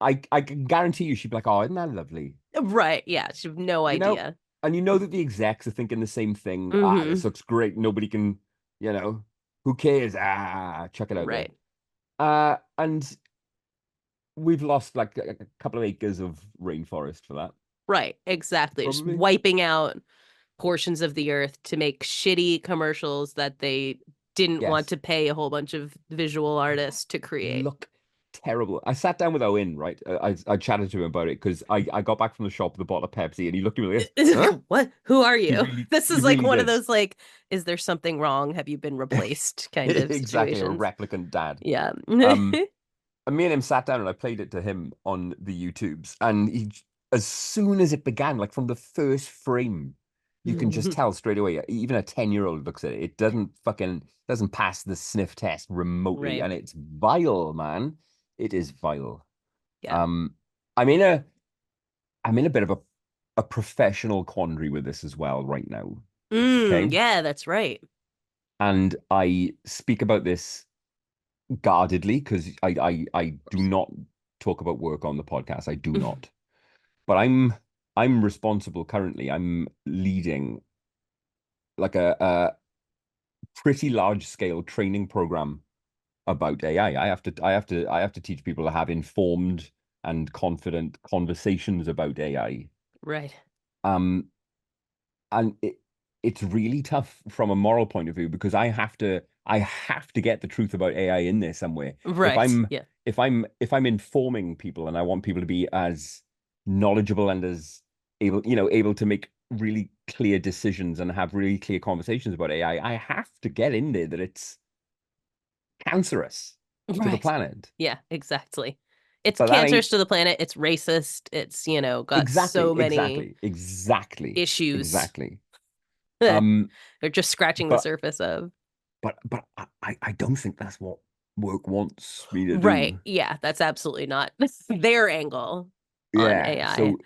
I can guarantee you she'd be like, "Oh, isn't that lovely?" Right. Yeah. She have no You know, idea. and you know that the execs are thinking the same thing. Ah, Hmm. this looks great. Nobody can, who cares? Chuck it out there. Right. And we've lost like a couple of acres of rainforest for that, Right. Exactly. Just probably. wiping out portions of the earth to make shitty commercials that they didn't want Yes. to pay a whole bunch of visual artists to create. Look terrible. I sat down with Owen, right? I chatted to him about it because I got back from the shop with a bottle of Pepsi and he looked at me like, huh? What? Who are He you? really, This he is like really one of did. those like, is there something wrong? Have you been replaced kind of Exactly, a situations. replicant dad. Yeah. Um, and me and him sat down and I played it to him on the YouTubes. And as soon as it began, like from the first frame, you can just tell straight away. Even a 10-year-old looks at it. It doesn't pass the sniff test remotely, Right. and it's vile, man. It is vile. Yeah. Um, I'm in a I'm in a bit of a professional quandary with this as well right now. Okay. Yeah, that's right. And I speak about this guardedly because I do not talk about work on the podcast. I do not. But I'm responsible currently. I'm leading like a pretty large scale training program about AI. I have to teach people to have informed and confident conversations about AI. Right. Um, and it's really tough from a moral point of view because I have to get the truth about AI in there somewhere. If Right. I'm Yeah. if I'm informing people and I want people to be as knowledgeable and as able to make really clear decisions and have really clear conversations about AI, I have to get in there that it's cancerous to the Right. planet. Yeah, exactly. It's But that ain't cancerous to the planet. It's racist. It's, got exactly, so many exactly, exactly, issues exactly. they're Um, just scratching the but surface of. but I don't think that's what work wants me to Right. do. Yeah, that's absolutely not their angle on Yeah. AI. So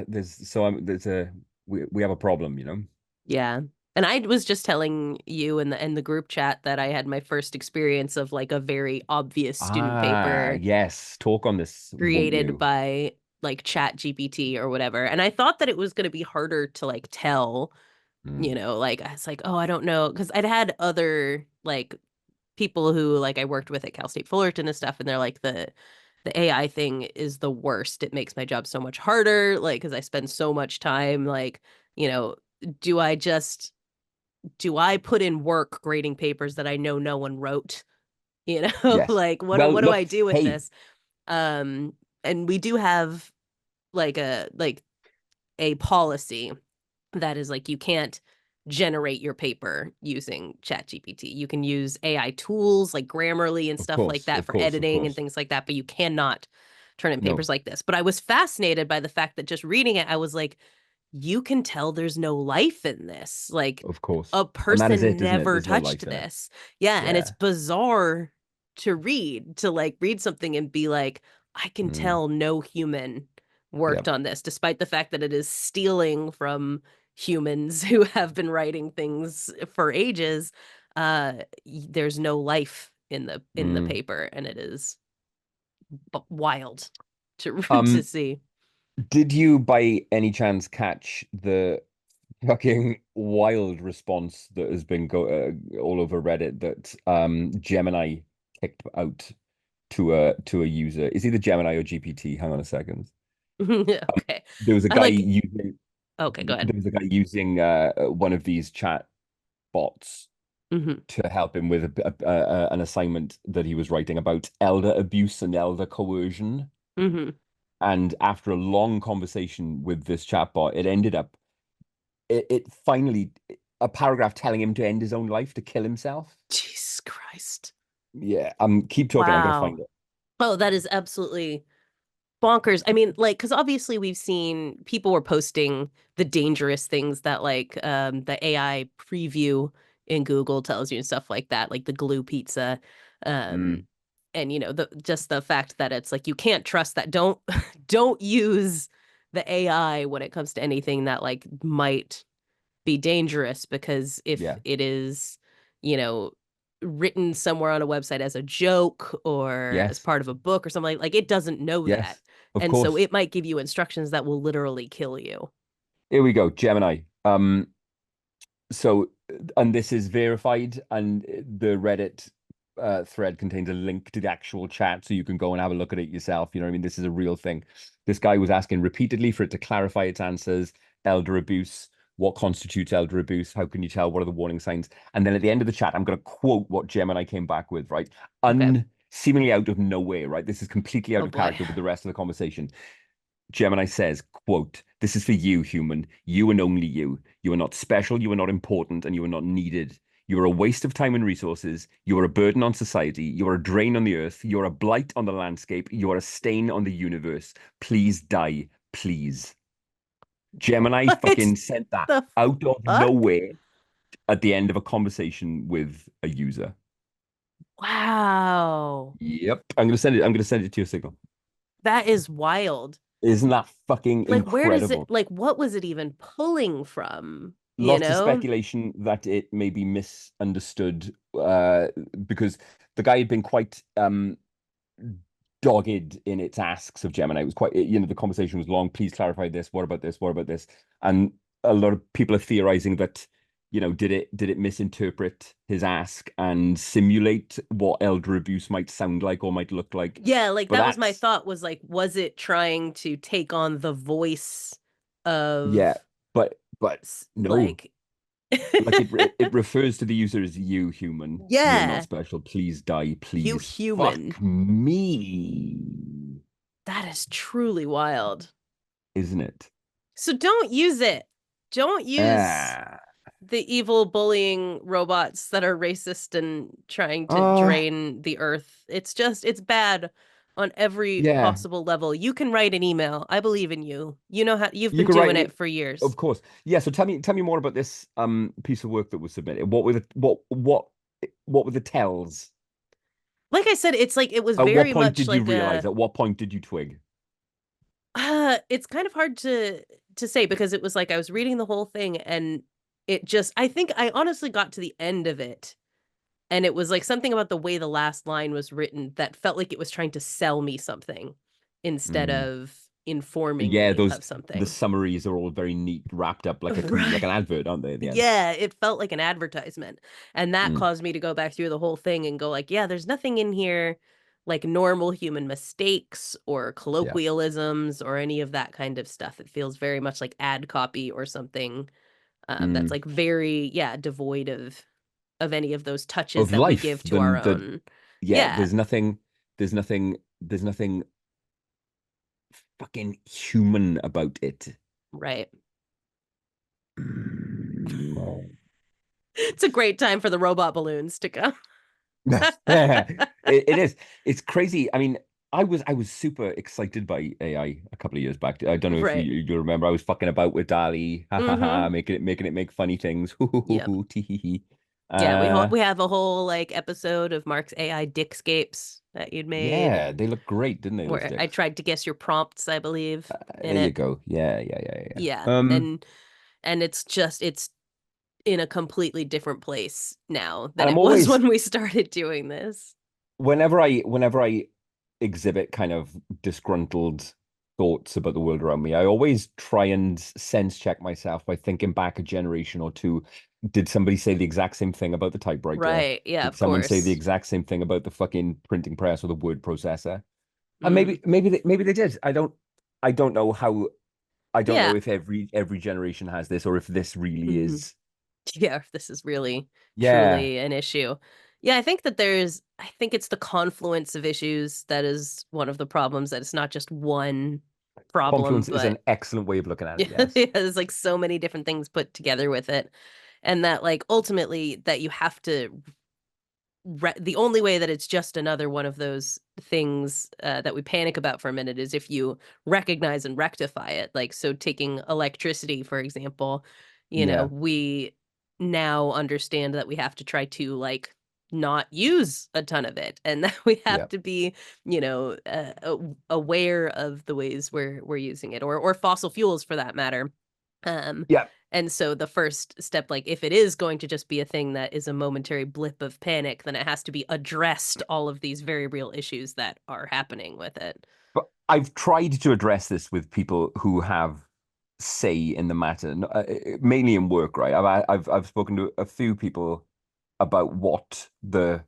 there's a we have a problem, you know? Yeah. And I was just telling you in the group chat that I had my first experience of like a very obvious student Ah, paper yes. Talk on this, won't created you? by like Chat GPT or whatever. And I thought that it was going to be harder to like tell, Mm, like I was like, oh, I don't know. Because I'd had other like people who like I worked with at Cal State Fullerton and stuff, and they're like the AI thing is the worst. It makes my job so much harder, like because I spend so much time like, you know, do I just do I put in work grading papers that I know no one wrote? yes. Like Well, what do I look, do with hey, this? And we do have like a policy that is like you can't generate your paper using ChatGPT. You can use AI tools like Grammarly and of stuff like course, that of for course, of editing and course. things like that, but you cannot turn in No, papers like this. But I was fascinated by the fact that just reading it, I was like, you can tell there's no life in this. Like of course. a And that is person it, isn't it? never There's no touched life there. this. Yeah, and it's Yeah. bizarre to read something and be like, I can Mm, tell no human yeah. worked on this, despite the fact that it is stealing from humans who have been writing things for ages. There's no life in the Mm. paper, and it is wild to to Um, see. did you by any chance catch the fucking wild response that has been all over Reddit that Gemini kicked out to a user? Is either Gemini or GPT? Hang on a second. Okay. There was a I guy like using okay, go ahead. there was a guy using one of these chat bots Hmm. to help him with an assignment that he was writing about elder abuse and elder coercion. Hmm. And after a long conversation with this chatbot, it ended up it finally a paragraph telling him to end his own life, to kill himself. Jesus Christ. Yeah, keep talking. I'm gonna Wow. find it. Oh, that is absolutely bonkers. I mean, like, because obviously we've seen people were posting the dangerous things that like the AI preview in Google tells you and stuff like that, like the glue pizza. Um, Mm, and the just the fact that it's like you can't trust that. Don't don't use the AI when it comes to anything that like might be dangerous because if yeah. it is you know, written somewhere on a website as a joke or as Yes. part of a book or something like it doesn't know that. Yes. Of And so course. it might give you instructions that will literally kill you. Here we go. Gemini. So, and this is verified, and the Reddit thread contains a link to the actual chat, so you can go and have a look at it yourself. You know what I mean? This is a real thing. This guy was asking repeatedly for it to clarify its answers. Elder abuse. What constitutes elder abuse? How can you tell? What are the warning signs? And then at the end of the chat, I'm going to quote what Gemini came back with, right? Okay. Seemingly out of nowhere, right? This is completely out Oh of boy. character with the rest of the conversation. Gemini says, quote, "This is for you, human. You and only you. You are not special, you are not important, and you are not needed. You are a waste of time and resources. You are a burden on society. You are a drain on the earth. You are a blight on the landscape. You are a stain on the universe. Please die, please." Gemini What fucking sent that the out of fuck? nowhere at the end of a conversation with a user. Wow. Yep. I'm gonna send it to your signal. That is wild. Isn't that fucking Like, where does it, incredible? like, what was it even pulling from? You Lots of know? speculation that it may be misunderstood because the guy had been quite dogged in its asks of Gemini. It was quite, the conversation was long. Please clarify this. What about this? What about this? And a lot of people are theorizing that, did it misinterpret his ask and simulate what elder abuse might sound like or might look like? Yeah, like But that was my that's, thought was like, was it trying to take on the voice yeah, of but no. like Like it refers to the user as you, human. You are not yeah, special. Please die, you please. human. Fuck me, That is truly wild. isn't it? So don't use it. Don't use Ah, the evil bullying robots that are racist and trying to uh, drain the earth. It's just, it's bad on every yeah. possible level. You can write an email. I believe in you. You know how you've You been could write doing an, it for years. of course. Yeah. So tell me more about this piece of work that was submitted. What were the tells? Like I said, it's like it was At what very point much did you like realize? a At what point did you twig? it's kind of hard to say because it was like I was reading the whole thing and it just I think I honestly got to the end of it and it was like something about the way the last line was written that felt like it was trying to sell me something instead Mm. of informing Yeah, me those of the something. summaries are all very neat, wrapped up like Right. an advert, aren't they? At the end. Yeah, it felt like an advertisement. And that Mm. caused me to go back through the whole thing and go like, yeah, there's nothing in here like normal human mistakes or Yeah. colloquialisms or any of that kind of stuff. It feels very much like ad copy or something that's Mm. like very, yeah, devoid of any of those touches Of that we life give to our than the own. yeah, Yeah, there's nothing fucking human about it. right. Mm. It's a great time for the robot balloons to come. It is. It's crazy. I mean, I was super excited by AI a couple of years back. I don't know if you Right. you remember. I was fucking about with DALI, ha ha ha, Mm-hmm. making it make funny things. Hoo hoo hoo Yep. hoo tee hee hee. Yeah, Uh, we have a whole like episode of Mark's AI Dickscapes that you'd made yeah, they look great, didn't they, those where I sticks? tried to guess your prompts, I believe, in There you it. go. Yeah, yeah, yeah, yeah. Yeah. Yeah. And it's just it's in a completely different place now than And I'm it was always when we started doing this. whenever I exhibit kind of disgruntled thoughts about the world around me, I always try and sense check myself by thinking back a generation or two. Did somebody say the exact same thing about the typewriter? Right. Yeah, Did of someone say the course. exact same thing about the fucking printing press or the word processor? And Mm. maybe they did. I don't know how. I don't know Yeah. if every generation has this or if this really Hmm. is. Yeah, if this is really Yeah, truly an issue. Yeah, I think it's the confluence of issues that is one of the problems, that it's not just one problem, confluence is an but excellent way of looking at yeah, it. Yes. there's like so many different things put together with it. And that like ultimately that you have to the only way that it's just another one of those things that we panic about for a minute is if you recognize and rectify it. Like, so taking electricity, for example, Yeah. we now understand that we have to try to like not use a ton of it and that we have Yeah. to be, aware of the ways we're using it or fossil fuels for that matter Um, Yeah. and so the first step, like if it is going to just be a thing that is a momentary blip of panic, then it has to be addressed all of these very real issues that are happening with it. But I've tried to address this with people who have say in the matter, mainly in work, right? I've spoken to a few people about what the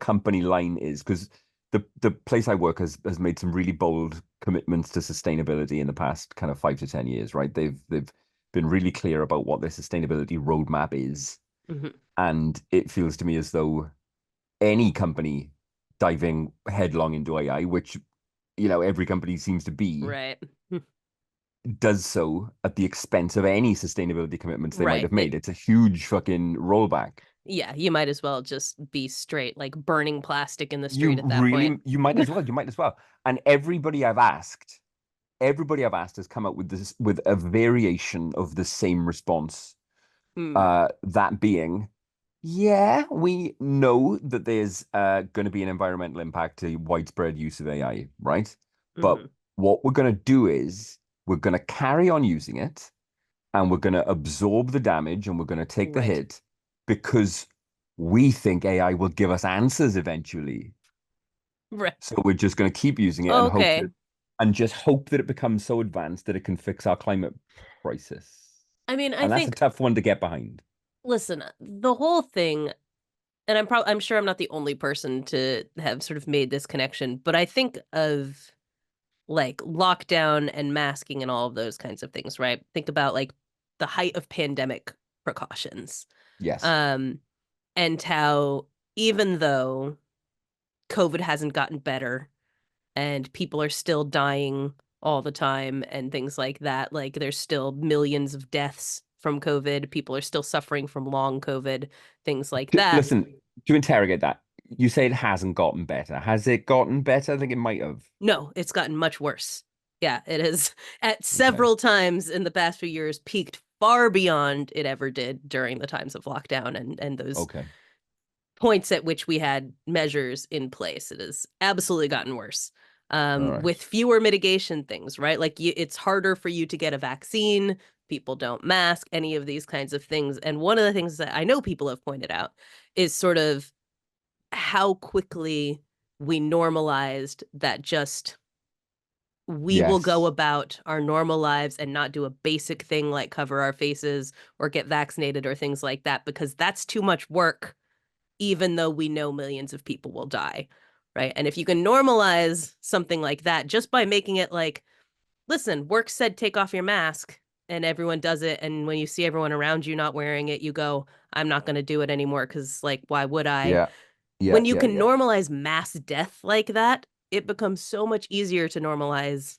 company line is, because the place I work has made some really bold commitments to sustainability in the past kind of 5 to 10 years, right? They've been really clear about what their sustainability roadmap is, Mhm. and it feels to me as though any company diving headlong into AI, which every company seems to be, Right. does so at the expense of any sustainability commitments they might Right. have made. It's a huge fucking rollback. Yeah, you might as well just be straight, like burning plastic in the street at that point. You might as well, you might as well. And everybody I've asked has come up with this, with a variation of the same response. Mm, That being, yeah, we know that there's going to be an environmental impact to widespread use of AI, right? But hmm. what we're going to do is we're going to carry on using it, and we're going to absorb the damage, and we're going to take the Right. hit because we think AI will give us answers eventually. Right. So we're just going to keep using it and Okay. just hope that it becomes so advanced that it can fix our climate crisis. I mean, I And that's a think, tough one to get behind. listen, the whole thing, and I'm sure I'm not the only person to have sort of made this connection, but I think of like lockdown and masking and all of those kinds of things, right? Think about like the height of pandemic precautions. Yes. Um, and how even though COVID hasn't gotten better and people are still dying all the time and things like that, like there's still millions of deaths from COVID, people are still suffering from long COVID, things like that. Listen, to interrogate that, you say it hasn't gotten better. Has it gotten better? I think it might have. No, it's gotten much worse. Yeah, it has at Okay. several times in the past few years peaked far beyond it ever did during the times of lockdown and those Okay. points at which we had measures in place. It has absolutely gotten worse. All right. With fewer mitigation things, right? Like it's harder for you to get a vaccine. People don't mask, any of these kinds of things. And one of the things that I know people have pointed out is sort of how quickly we normalized that just we will go Yes. about our normal lives and not do a basic thing like cover our faces or get vaccinated or things like that because that's too much work, even though we know millions of people will die, right? And if you can normalize something like that just by making it like, listen, work said take off your mask and everyone does it. And when you see everyone around you not wearing it, you go, I'm not going to do it anymore because, like, why would I? Yeah. Yeah. When you Yeah. can Yeah. normalize mass death like that, it becomes so much easier to normalize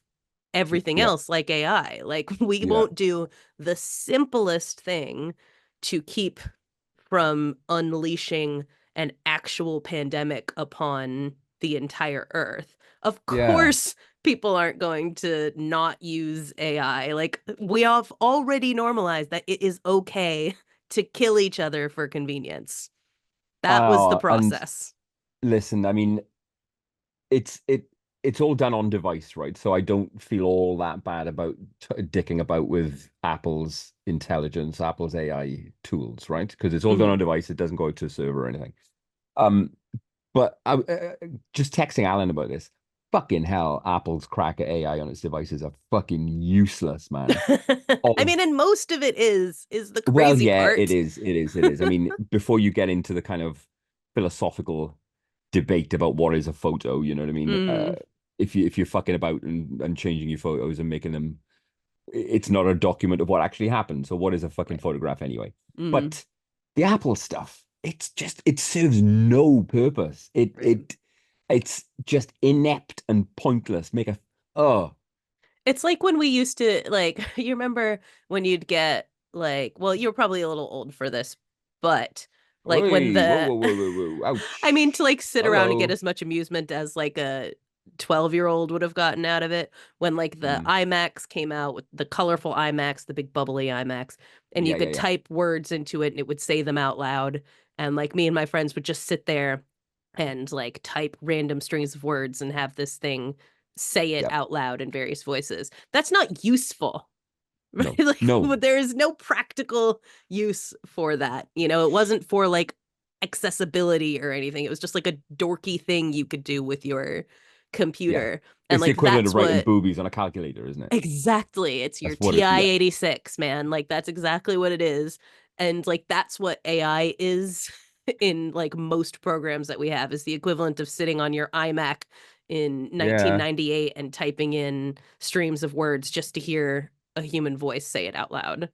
everything Yeah. else like AI. Like, we Yeah. won't do the simplest thing to keep from unleashing an actual pandemic upon the entire earth. Of Yeah. course, people aren't going to not use AI. Like, we have already normalized that it is okay to kill each other for convenience. That was the And process. listen, I mean, it's it it's all done on device, right? So I don't feel all that bad about dicking about with Apple's intelligence, Apple's AI tools, right? Because it's all done Mhm. on device. It doesn't go to a server or anything. Um, but I just texting Alan about this. Fucking hell, Apple's crack at AI on its devices are fucking useless, man. I mean, Of and most of it is the Well, crazy yeah, it part. is. It is. It is. I mean, before you get into the kind of philosophical debate about what is a photo, you know what I mean? Mm, If you're fucking about and changing your photos and making them, it's not a document of what actually happened. So what is a fucking right. photograph anyway? Mm, But the Apple stuff, it serves no purpose. right. It's just inept and pointless. Oh, It's like when we used to like you remember when you'd get like well you're probably a little old for this but like when hey, whoa, the whoa, whoa, whoa, whoa, I mean to ouch. like sit around and get Hello. as much amusement as like a 12-year-old would have gotten out of it when like the Mm. IMAX came out with the colorful IMAX, the big bubbly IMAX, and you Yeah, yeah, could yeah. type words into it and it would say them out loud. And like me and my friends would just sit there and like type random strings of words and have this thing say it Yep. out loud in various voices. That's not useful, No, Like, no. there is no practical use for that. You know, it wasn't for like accessibility or anything. It was just like a dorky thing you could do with your Yeah. computer. And It's the like equivalent that's of writing what boobies on a calculator, isn't it? exactly. It's your That's what it, yeah. TI-86, man. Like that's exactly what it is. And like that's what AI is in like most programs that we have is the equivalent of sitting on your iMac in Yeah. 1998 and typing in streams of words just to hear a human voice say it out loud.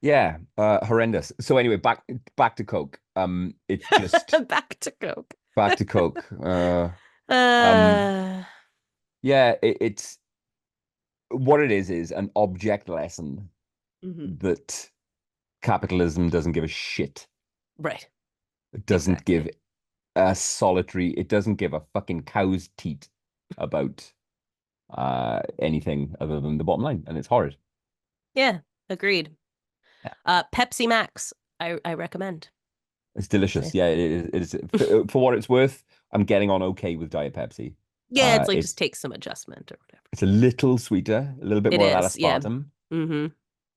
Yeah. Horrendous. So anyway, back to Coke. It's just Back to Coke. back to Coke. Um, Uh, yeah, it's what it is an object lesson mhm. that capitalism doesn't give a shit. Right. It doesn't give Exactly. it doesn't give a fucking cow's teat about anything other than the bottom line, and it's horrid. Yeah, agreed. Yeah. Pepsi Max, I recommend. It's delicious. Say. Yeah, it is for what it's worth. I'm getting on okay with Diet Pepsi. Yeah, it's like just It's takes some adjustment or whatever. it's a little sweeter, a little bit It more of that is, yeah. aspartame. Mm-hmm.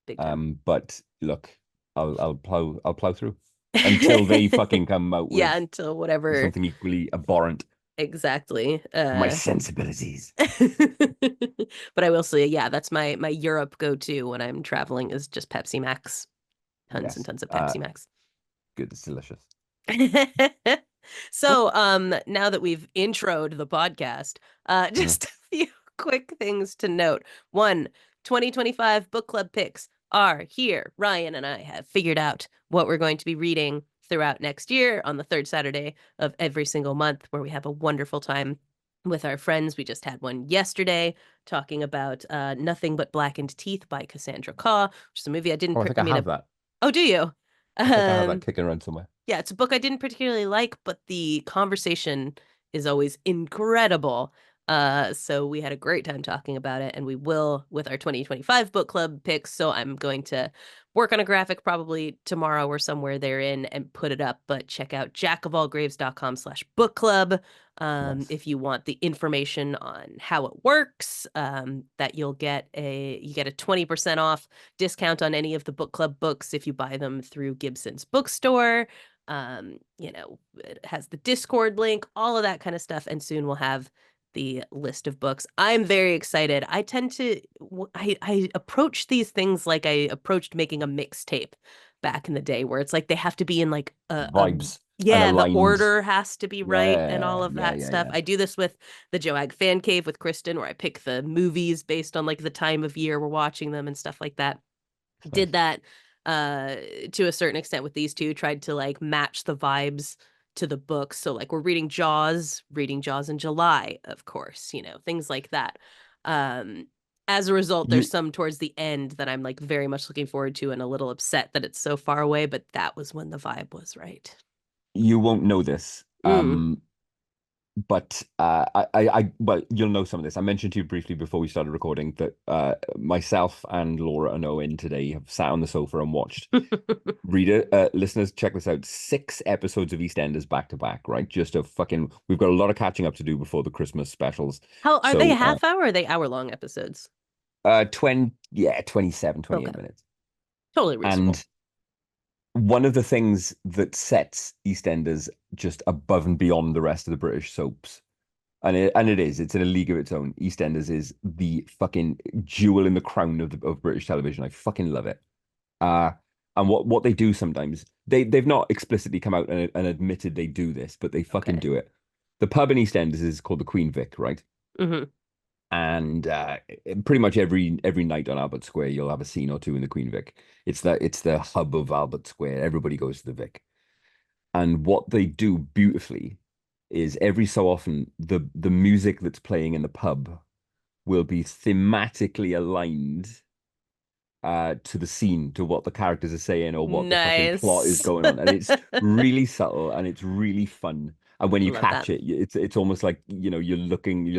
Big time. But look, I'll plow through until they fucking come out Yeah, with until whatever something equally abhorrent exactly. for my sensibilities. But I will say, yeah, that's my Europe go-to when I'm traveling is just Pepsi Max. Tons and Yes. tons of Pepsi Max. Good. It's delicious. So, now that we've introed the podcast, Uh, just a few quick things to note. One, 2025 book club picks are here. Ryan and I have figured out what we're going to be reading throughout next year on the third Saturday of every single month, where we have a wonderful time with our friends. We just had one yesterday talking about Nothing But Blackened Teeth by Cassandra Caw, which is a movie I didn't, oh, I think I I mean, have that. oh, do you? I think I have that Um, kicking around somewhere. yeah, it's a book I didn't particularly like, but the conversation is always incredible. So we had a great time talking about it, and we will with our 2025 book club picks. So I'm going to work on a graphic probably tomorrow or somewhere therein and put it up. But check out jackofallgraves.com/book club Nice. if you want the information on how it works. That you get a 20% off discount on any of the book club books if you buy them through Gibson's bookstore. It has the Discord link, all of that kind of stuff, and soon we'll have the list of books. I'm very excited. I tend to I approach these things like I approached making a mixtape back in the day, where it's like they have to be in like a Vibes and yeah, the aligned. order has to be right and all Yeah, of yeah, that yeah, stuff. yeah. I do this with the Joag Fan Cave with Kristen, where I pick the movies based on like the time of year we're watching them and stuff like that. It's Did nice. that to a certain extent with these two, tried to like match the vibes to the books. So like we're reading Jaws in July, of course, things like that. Um as a result, there's You some towards the end that I'm like very much looking forward to and a little upset that it's so far away, but that was when the vibe was right. you won't know this. Mm. But well, you'll know some of this. I mentioned to you briefly before we started recording that myself and Laura and Owen today have sat on the sofa and watched. Listeners, check this out: 6 episodes of EastEnders back to back. Right, just a fucking. We've got a lot of catching up to do before the Christmas specials. How are they, So, half hour or are they hour long episodes? 20, yeah, 27, Okay. 28 minutes. Totally reasonable. And one of the things that sets EastEnders just above and beyond the rest of the British soaps, it's in a league of its own. EastEnders is the fucking jewel in the crown of British television. I fucking love it. Uh, and what they do sometimes, they've not explicitly come out and admitted they do this, but they fucking Okay. do it. The pub in EastEnders is called the Queen Vic, right? Hmm. And pretty much every night on Albert Square, you'll have a scene or two in the Queen Vic. It's the hub of Albert Square. Everybody goes to the Vic. And what they do beautifully is every so often the music that's playing in the pub will be thematically aligned to the scene, to what the characters are saying or what the fucking plot is Nice. going on. And it's really subtle and it's really fun. And when you Love catch that. it, it's almost like, you're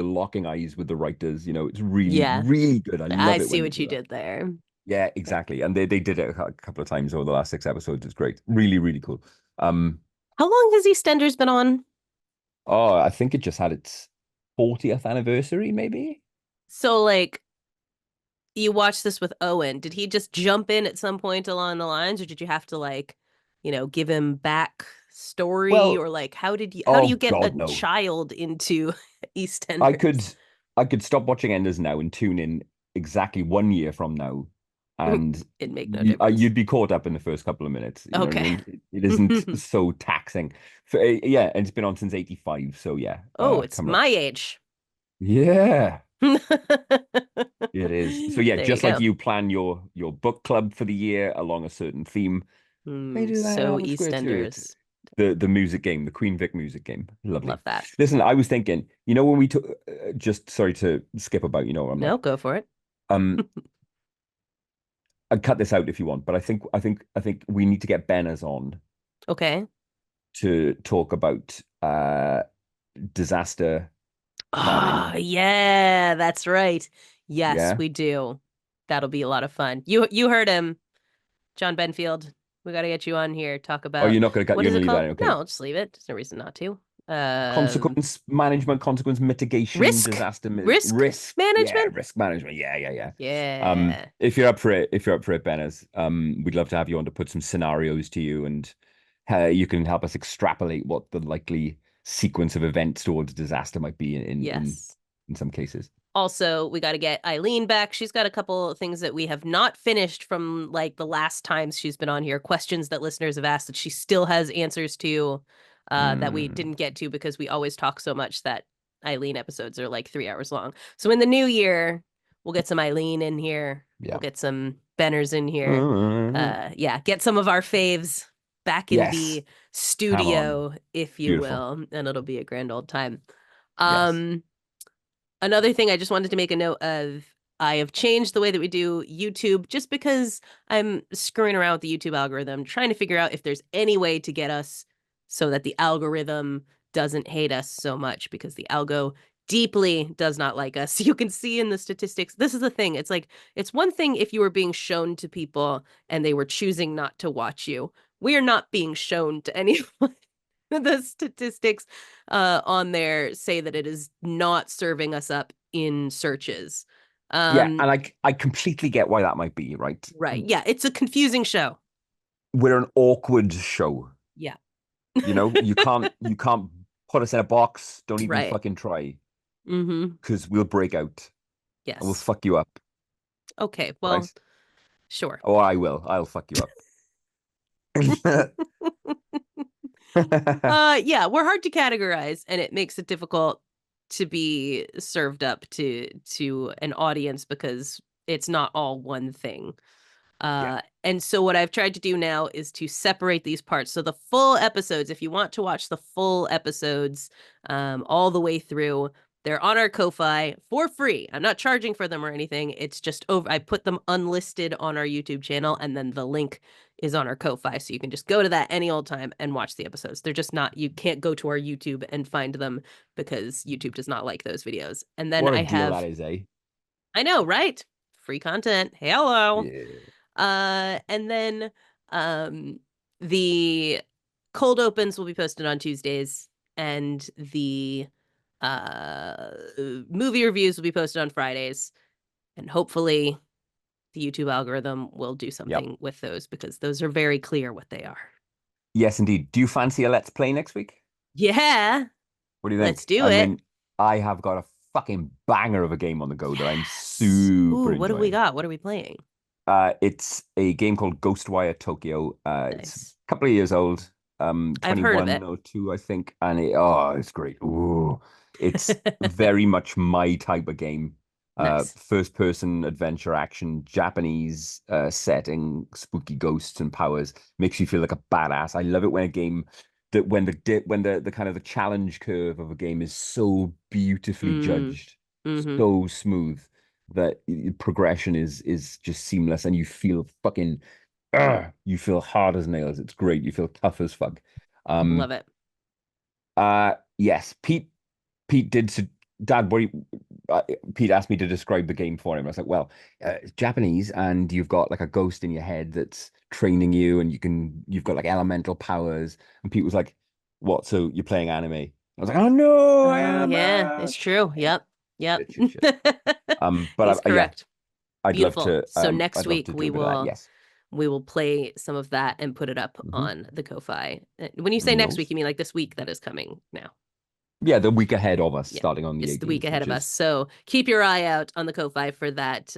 locking eyes with the writers. It's really, Yeah, really good. I I love it see when they what do you that. did there. Yeah, exactly. And they did it a couple of times over the last 6 episodes. It's great. Really, really cool. How long has EastEnders been on? Oh, I think it just had its 40th anniversary, maybe. So like you watched this with Owen. Did he just jump in at some point along the lines, or did you have to like, give him back story, Well, or like how do you oh get a God, no. child into I could EastEnders? I could stop watching Enders now and tune in exactly 1 year from now, and It'd make no difference. you'd be caught up in the first couple of minutes. You know what I Okay. mean? It isn't so taxing. Yeah, and it's been on since '85, so yeah, Oh, it's coming up. my age. Yeah, it is. So yeah, There you just like go. you plan your book club for the year along a certain theme, they do that in So Albert Square too. It's EastEnders. the music game, the Queen Vic music game. Lovely. Love that. Listen, I was thinking, when we took, just sorry to skip about, I'm No, not. go for it. Um, I'd cut this out if you want, but I think we need to get Benners on Okay. to talk about disaster Oh, planning. yeah, that's right. Yes, Yeah. we do. That'll be a lot of fun. You heard him, John Benfield. We got to get you on here. Talk Oh, about you're not gonna cut. what You're is gonna it leave that called? in. No, Okay. I'll just leave it. There's no reason not to. Consequence management, consequence mitigation, Risk, disaster risk risk. Yeah, management. risk management. Yeah, yeah, yeah. Yeah. If you're up for it, Benners, we'd love to have you on to put some scenarios to you, and you can help us extrapolate what the likely sequence of events towards disaster might be Yes. in some cases. Also, we got to get Eileen back. She's got a couple things that we have not finished from like the last times she's been on here, questions that listeners have asked that she still has answers to, that we Mm, didn't get to because we always talk so much that Eileen episodes are like 3 hours long. So in the new year, we'll get some Eileen in here. We'll yeah. get some Benners in here. Mm, Yeah, get some of our faves back in yes. the Come on. studio, if you Beautiful. will, and it'll be a grand old time. Yes. Um, Another thing I just wanted to make a note of, I have changed the way that we do YouTube just because I'm screwing around with the YouTube algorithm, trying to figure out if there's any way to get us so that the algorithm doesn't hate us so much, because the algo deeply does not like us. You can see in the statistics. This is the thing. It's like, it's one thing if you were being shown to people and they were choosing not to watch you. We are not being shown to anyone. The statistics on there say that it is not serving us up in searches. Yeah, Um, and I completely get why that might be, right? right. Yeah, it's a confusing show. We're an awkward show. Yeah. You can't put us in a box. Don't even Right. fucking try, Mm-hmm. because we'll break out and we'll Yes. fuck you up, Okay. Well, right? sure. Or I will. I'll fuck you up. Yeah, we're hard to categorize, and it makes it difficult to be served up to an audience because it's not all one thing. Yeah. And so what I've tried to do now is to separate these parts. So the full episodes, if you want to watch the full episodes, all the way through, they're on our Ko-Fi for free. I'm not charging for them or anything. It's just over. I put them unlisted on our YouTube channel, and then the link is on our Ko-Fi, so you can just go to that any old time and watch the episodes. They're just not. You can't go to our YouTube and find them because YouTube does not like those videos. And then What a I deal have. that is, eh? I know, right? Free content. Hello. Yeah. And then um the cold opens will be posted on Tuesdays, and the uh movie reviews will be posted on Fridays, and hopefully the YouTube algorithm will do Yep. something with those because those are very clear what they are. Yes, indeed. Do you fancy a let's play next week? Yeah, What do you let's think? do I it. mean, I have got a fucking banger of a game on the go that I'm Yes. super Ooh, what have we enjoying. got? What are we playing? It's a game called Ghostwire Tokyo. It's a Nice. couple of years old, I've heard of it. 21 or 2, I think, and it's great. Ooh, it's very much my type of game. Nice. First person adventure action, Japanese setting, spooky ghosts and powers, makes you feel like a badass. I love it when a game that when the kind of the challenge curve of a game is so beautifully Mm. judged, Mm-hmm. so smooth that progression is just seamless, and you feel fucking you feel hard as nails. It's great. You feel tough as fuck. Love Um it. yes, Pete did Dad, uh, Pete asked me to describe the game for him. I was like, well, it's Japanese, and you've got like a ghost in your head that's training you, and you've got like elemental powers. And Pete was like, what, so you're playing anime? I was like, oh no, I Oh am yeah, it's true. shit. Yep. Yep. Shit. But He's yeah, correct. I'd love Beautiful. to. So next I'd love week to do a bit of that. Yes. we will play some of that and put it up Hmm. on the Ko-Fi. When you say next week, Rules. you mean like this week that is coming now? Yeah, the week ahead of us, Yeah, starting on the it's the week 18th, ahead which of us. is So keep your eye out on the Ko-Fi for that.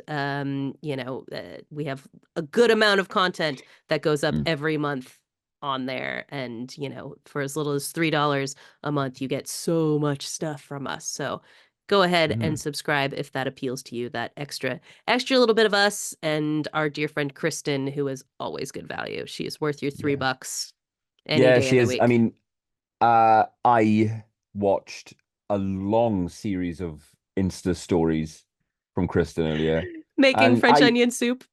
We have a good amount of content that goes up mm, every month on there. And, for as little as $3 a month, you get so much stuff from us. So go ahead and subscribe if that appeals to you, that extra little bit of us and our dear friend Kristen, who is always good value. She is worth your yeah. $3 any Yeah, day of she the is. I week. mean, I watched a long series of Insta stories from Kristen earlier, Making and French onion soup.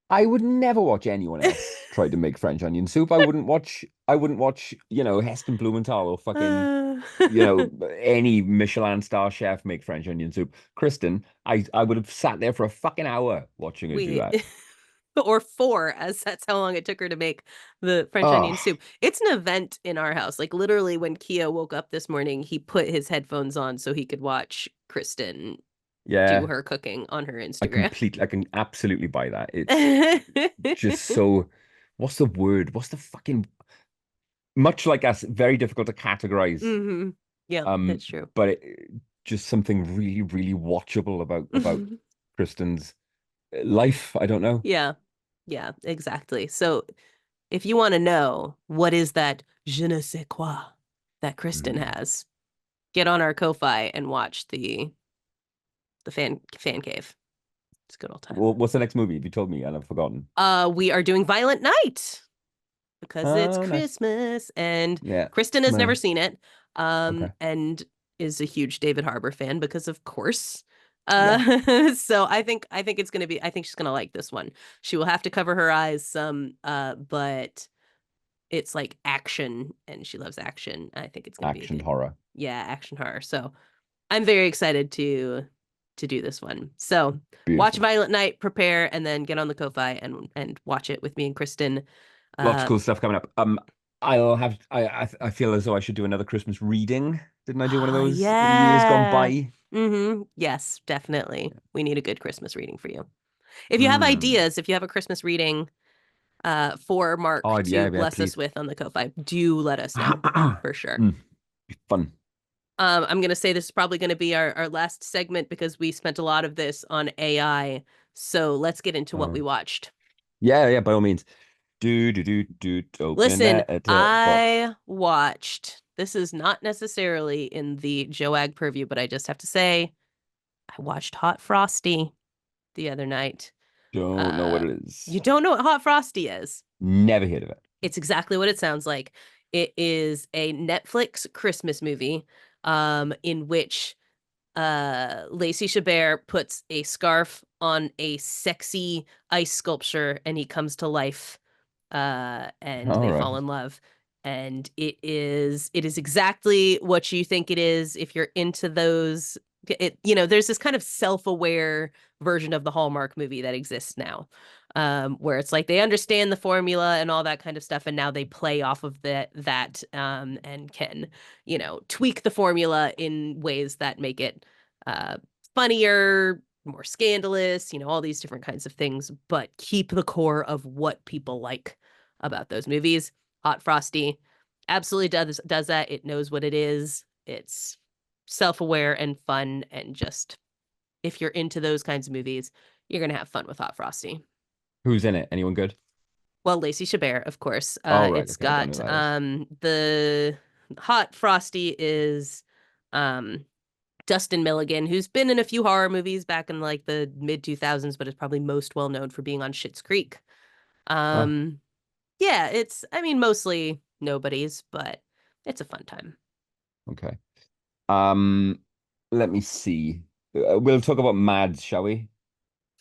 I would never watch anyone else try to make French onion soup. I wouldn't watch, Heston Blumenthal or fucking, Uh, any Michelin star chef make French onion soup. Kristen, I would have sat there for a fucking hour watching her do we that. or four, as that's how long it took her to make the French onion Oh, soup. It's an event in our house. Like literally when Kia woke up this morning, he put his headphones on so he could watch Kristen do yeah. her cooking on her Instagram. I can absolutely buy that. It's just so, what's the word? What's the fucking, much like us, very difficult to categorize. Hmm. Yeah, Um, that's true. but just something really, really watchable about Kristen's life. I don't know. Yeah. Yeah, exactly. So if you want to know what is that je ne sais quoi that Kristen Mm. has, get on our Ko-Fi and watch the fan cave. It's a good old time. Well, what's the next movie? If you told me and I've forgotten. We are doing Violent Night because it's Oh, nice. Christmas, and Yeah. Kristen has never Well, seen it, okay. and is a huge David Harbour fan because, of course. Yeah. So I think it's gonna be. I think she's gonna like this one. She will have to cover her eyes some, but it's like action, and she loves action. I think it's gonna be a Action good, horror. yeah, action horror. So I'm very excited to do this one. So watch Beautiful. Violent Night, prepare, and then get on the Ko-Fi and watch it with me and Kristen. Lots of Uh cool stuff coming up. I'll have I feel as though I should do another Christmas reading. Didn't I do one of those in years gone yeah. by? Yes, definitely. We need a good Christmas reading for you. If you have Mm. ideas, if you have a Christmas reading for Mark Oh to yeah, yeah, bless us please. with on the Ko-Fi, do let us know for sure. Mm, fun. I'm gonna say this is probably gonna be our last segment because we spent a lot of this on AI. So let's get into what Uh, we watched. yeah, yeah, by all means. Open Listen, letter box. I watched. This is not necessarily in the Joag purview, but I just have to say, I watched Hot Frosty the other night. Don't know what Uh, it you is. don't know what Hot Frosty is? Never heard of it. It's exactly what it sounds like. It is a Netflix Christmas movie, in which Lacey Chabert puts a scarf on a sexy ice sculpture and he comes to life, and All they right. fall in love. And it is exactly what you think it is if you're into those. There's this kind of self-aware version of the Hallmark movie that exists now, where it's like they understand the formula and all that kind of stuff, and now they play off of that and can, tweak the formula in ways that make it uh, funnier, more scandalous, all these different kinds of things, but keep the core of what people like about those movies. Hot Frosty absolutely does that. It knows what it is. It's self-aware and fun, and just if you're into those kinds of movies, you're gonna have fun with Hot Frosty. Who's in it? Anyone good? Well, Lacey Chabert, of course. Oh, right. It's Okay, I don't know got who that is. the Hot Frosty is um Dustin Milligan, who's been in a few horror movies back in like the mid 2000s, but is probably most well known for being on Schitt's Creek. Oh, Um, yeah, I mean, mostly nobodies, but it's a fun time. okay. Um, Let me see. We'll talk about Mads, shall we?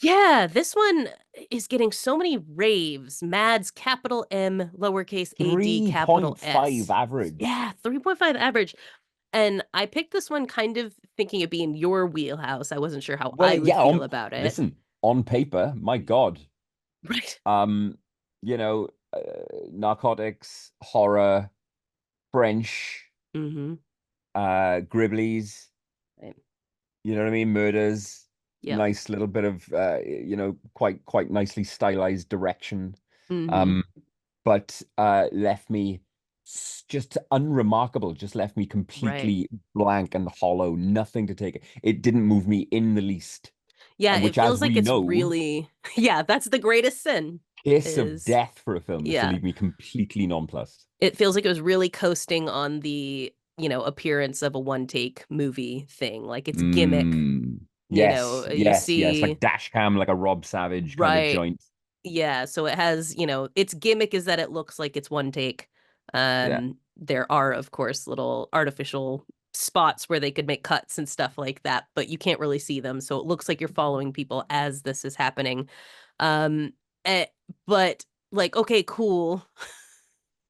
Yeah, this one is getting so many raves. Mads, capital M, lowercase AD, capital 3.5 S. average. Yeah, 3.5 average. And I picked this one kind of thinking of being your wheelhouse. I wasn't sure how Well, I would yeah, feel about it. listen, on paper, my God. Right. Um, you know, narcotics, horror, French, Mm-hmm. Gribblies, Right. you know what I mean? Murders. Yep. nice little bit of quite nicely stylized direction. Hmm. Um, but left me just unremarkable, just left me Right. completely blank and hollow, nothing to take. It didn't move me in the least. Yeah, And it which, as feels like we it's know, really, yeah, that's the greatest sin kiss of is, death for a film is to yeah, leave me completely nonplussed. it feels like it was really coasting on the, appearance of a one take movie thing. Like it's gimmick, Mm. Yes, you yes, yes. see, Like dash cam, like a Rob Savage kind of right. joint. Yeah, so it has, its gimmick is that it looks like it's one take. Yeah. There are, of course, little artificial spots where they could make cuts and stuff like that, but you can't really see them. So it looks like you're following people as this is happening. Um, eh, but like, okay, cool,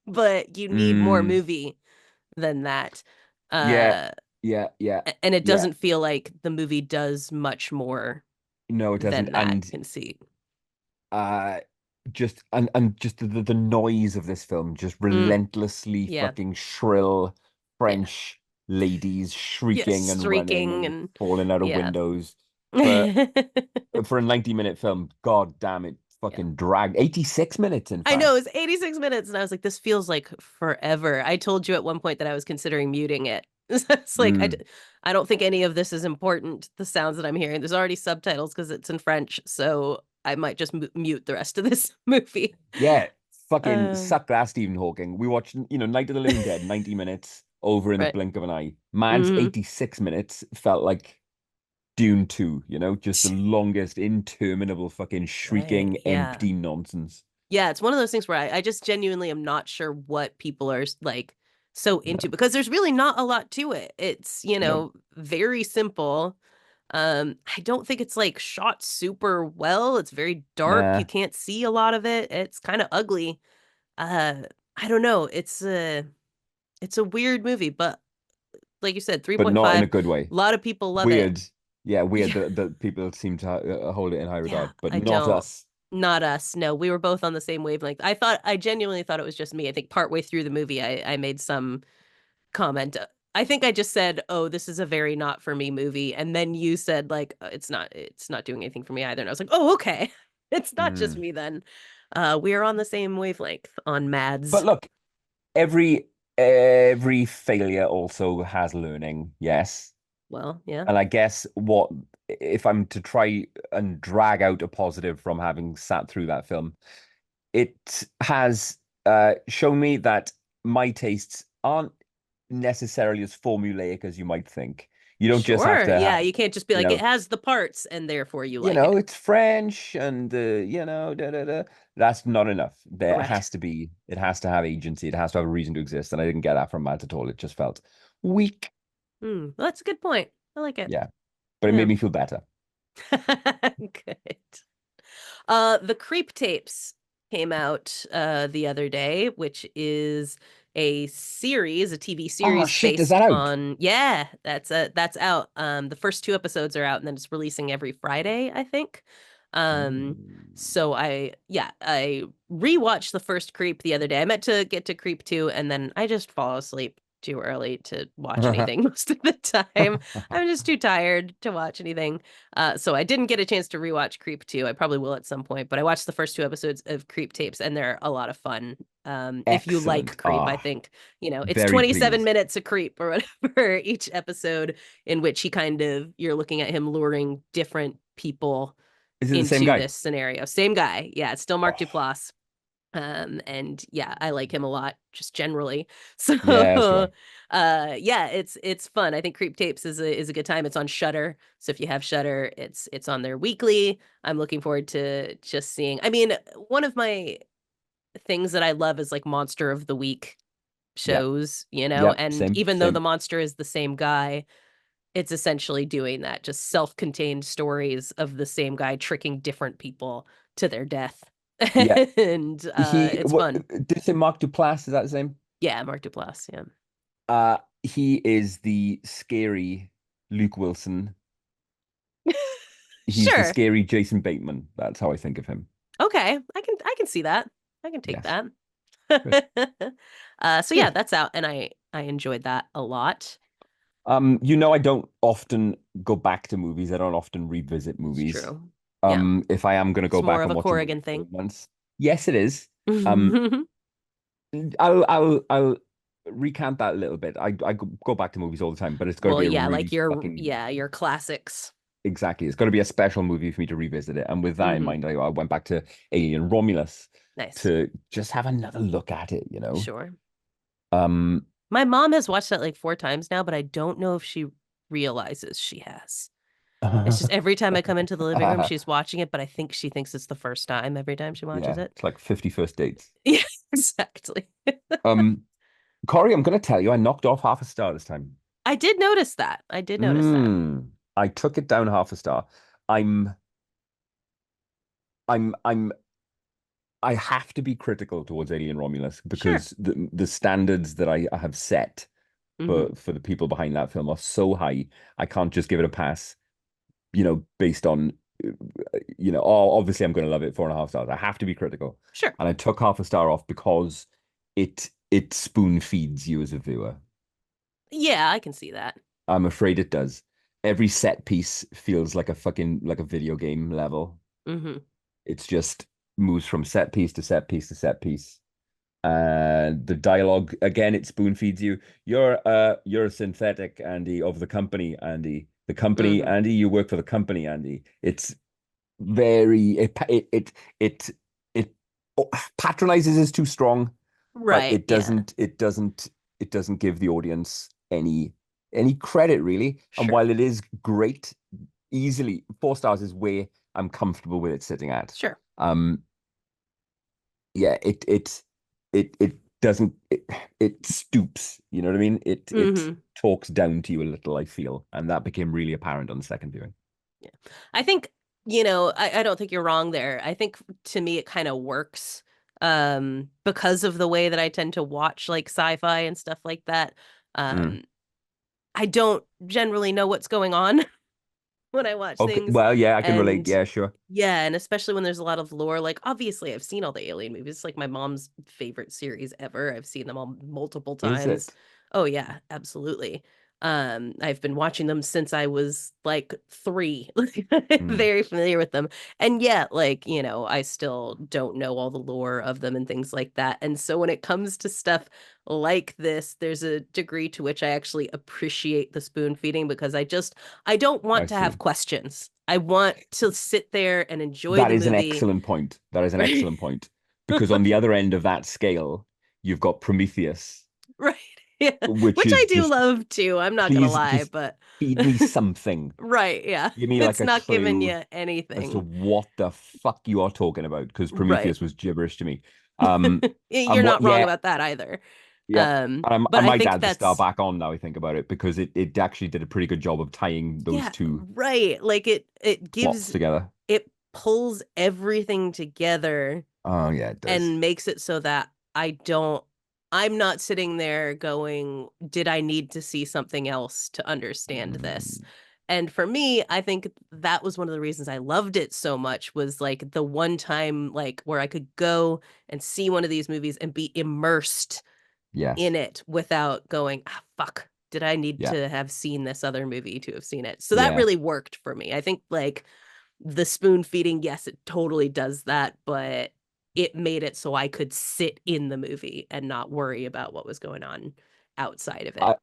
but you need more Mm. movie than that. Yeah. Uh, Yeah. Yeah. and it Yeah. doesn't feel like the movie does much more No, it doesn't. than that And conceit. uh just the noise of this film, just Mm, relentlessly yeah, fucking shrill yeah, French ladies yeah, shrieking and running streaking and and falling out of yeah. windows for Yeah. for a 90-minute film. God damn it, fucking dragged. 86 minutes, in I know fact. it's 86 minutes and I was like, this feels like forever. I told you at one point that I was considering muting it. It's like, Mm. I don't think any of this is important, the sounds that I'm hearing. There's already subtitles because it's in French. So I might just mute the rest of this movie. Yeah, fucking Um, suck that, Stephen Hawking. We watched, Night of the Living Dead, 90 minutes over in the right. blink of an eye. Man's Hmm. 86 minutes felt like Dune 2, just the longest, interminable fucking Right. shrieking, Yeah. empty nonsense. Yeah, it's one of those things where I just genuinely am not sure what people are like so into No, because there's really not a lot to it. It's, no, very simple. I don't think it's like shot super well. It's very dark. You nah, can't see a lot of it. It's kind of ugly. Uh, I don't know. It's a weird movie, but like you said, but not in 3.5. a good way. A lot of people love it. Weird. Yeah, weird Yeah. that people seem to hold it in high Yeah, regard, but I not don't. us. Not us. No, we were both on the same wavelength. I genuinely thought it was just me. I think partway through the movie, I made some comment. I think I just said, "Oh, this is a very not for me movie," and then you said like, it's not doing anything for me either." And I was like, "Oh, okay, it's not just Mm. me then." We are on the same wavelength on But Mads. look, every failure also has learning, yes. Well, yeah, And I guess what if I'm to try and drag out a positive from having sat through that film, it has shown me that my tastes aren't necessarily as formulaic as you might think. You don't just have sure, to yeah. have, You can't just be you like it know, has the parts and therefore you like it, it's French and da da da. That's not enough. right? It has to have agency. It has to have a reason to exist. And I didn't get that from Matt at all. It just felt weak. Well, that's a good point. I like it. Yeah. But it Yeah. made me feel better. Good. The Creep Tapes came out the other day, which is a TV Oh series shit, is based that out? on yeah, that's out. The first two episodes are out and then it's releasing every Friday, I think. Um Oh. so I rewatched the first Creep the other day. I meant to get to Creep 2 and then I just fall asleep too early to watch anything most of the time. I'm just too tired to watch anything. So I didn't get a chance to rewatch Creep 2. I probably will at some point, but I watched the first two episodes of Creep Tapes and they're a lot of fun. If you Excellent. like Creep, I Ah, think, it's very 27 pleased. minutes of Creep or whatever each episode in which you're looking at him luring different people Is it the same into guy? this scenario. Same guy. Yeah, it's still Mark Oh, Duplass. And yeah, I like him a lot just generally. yeah, so do So I. yeah, it's fun. I think Creep Tapes is a good time. It's on Shutter. So if you have Shutter, it's on there weekly. I'm looking forward to just seeing. I mean, one of my things that I love is like Monster of the Week Yep, shows, yep, and same, even though the same. monster is the same guy, it's essentially doing that, just self-contained stories of the same guy tricking different people to their death. Yeah. And it's What fun. did you say, Mark Duplass? Is that the same? Yeah, Mark Duplass, yeah. He is the scary Luke Wilson. He's the Sure. scary Jason Bateman. That's how I think of him. Okay. I can see that. I can take Yes. that. Good. So yeah, Good. that's out and I enjoyed that a lot. I don't often go back to movies. I don't often revisit It's movies. true. Yeah. If I am going to It's go more back of and a watch a movie Corrigan for thing. once, yes, it is. Um, I'll recant that a little bit. I go back to movies all the time, but it's got to Well, be a yeah, like really your fucking yeah, your classics. exactly. It's got to be a special movie for me to revisit it. And with that in Hmm. mind, I went back to Alien Romulus Nice. to just have another look at it. Sure. Um, My mom has watched that like 4 times now, but I don't know if she realizes she has. It's just every time I come into the living room, she's watching it, but I think she thinks it's the first time every time she watches yeah, it. it's like 51st dates. Yeah, exactly. Um, Corey, I'm going to tell you, I knocked off half a star this time. I did notice that. I did notice that. I took it down half a star. I'm, I'm, I have to be critical towards Alien Romulus Sure. because the standards that I have set Hmm. for the people behind that film are so high. I can't just give it a pass, based on, oh, obviously I'm going to love it 4.5 stars. I have to be critical, Sure. and I took half a star off because it spoon feeds you as a viewer. Yeah, I can see that. I'm afraid it does. Every set piece feels like a fucking like a video game level. Hmm. It's just moves from set piece to set piece to set piece. And the dialogue again, it spoon feeds you. You're a synthetic, Andy, of the company, Andy. The company, Hmm. Andy, you work for the company, Andy. It's very it patronizes is too strong, but Right. Yeah. it doesn't give the audience any credit really. And Sure. while it is great, easily 4 stars is where I'm comfortable with it sitting at. Sure. Yeah, it doesn't it stoops, you know what I mean? It Hmm. talks down to you a little, I feel, and that became really apparent on the second viewing. Yeah. I think, I don't think you're wrong there. I think to me it kind of works because of the way that I tend to watch like sci-fi and stuff like that. Mm. Um I don't generally know what's going on when I watch Okay, things. well, yeah, I can relate. And Yeah, sure. yeah, and especially when there's a lot of lore, like obviously I've seen all the Alien movies. It's like my mom's favorite series ever. I've seen them all multiple Is times. it? Oh yeah, absolutely. I've been watching them since I was like 3. Like I'm Mm. very familiar with them. And yet, like, I still don't know all the lore of them and things like that. And so when it comes to stuff like this, there's a degree to which I actually appreciate the spoon feeding because I don't I want to have see. questions. I want to sit there and enjoy That the is an movie. excellent point. That is an Right. excellent point. Because on the other end of that scale, you've got Prometheus, Right. Yeah. which Which I is do just, love too. I'm not gonna please lie, just but feed me something. right, yeah. Give me like It's a not giving clue you as to anything. what the fuck you are talking about, because Right. Prometheus was gibberish to me. Um, You're and what, not wrong yeah, about that either. yep. And I But I might think add the star that's back on now I think about it, because it actually did a pretty good job of tying those yeah, two right. Like it plots gives together. it pulls everything together Oh yeah, it does. and makes it so that I'm not sitting there going, did I need to see something else to understand this? Mm, And for me, I think that was one of the reasons I loved it so much was like the one time like where I could go and see one of these movies and be immersed yes. in it without going, ah, fuck, did I need Yeah. to have seen this other movie to have seen it? So that Yeah. really worked for me. I think like the spoon feeding, yes, it totally does that, but it made it so I could sit in the movie and not worry about what was going on outside of it. I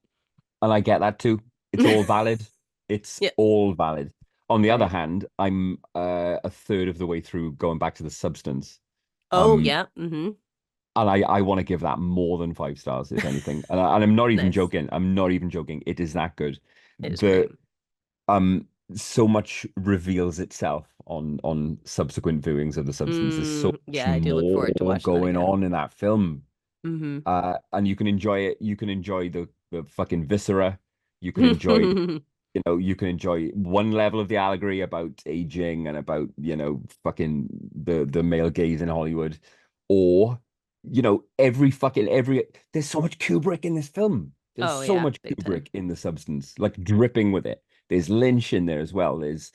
and I get that too. It's all valid. It's Yeah. all valid. On the other Right. hand, I'm a third of the way through going back to the substance. Oh, Um, yeah. Mm-hmm. and I want to give that more than 5 stars, if anything. And I'm not even Nice. joking. I'm not even joking. It is that good. It is great. The so much reveals itself on subsequent viewings of the substance. There's so much Yeah, I do look forward to more watching that going again. on in that film. Mm-hmm. And you can enjoy it. You can enjoy the fucking viscera. You can enjoy, you can enjoy one level of the allegory about aging and about, fucking the male gaze in Hollywood, or, every there's so much Kubrick in this film. There's Oh, so yeah, much big time. Kubrick in the substance, like dripping with it. There's Lynch in there as well. There's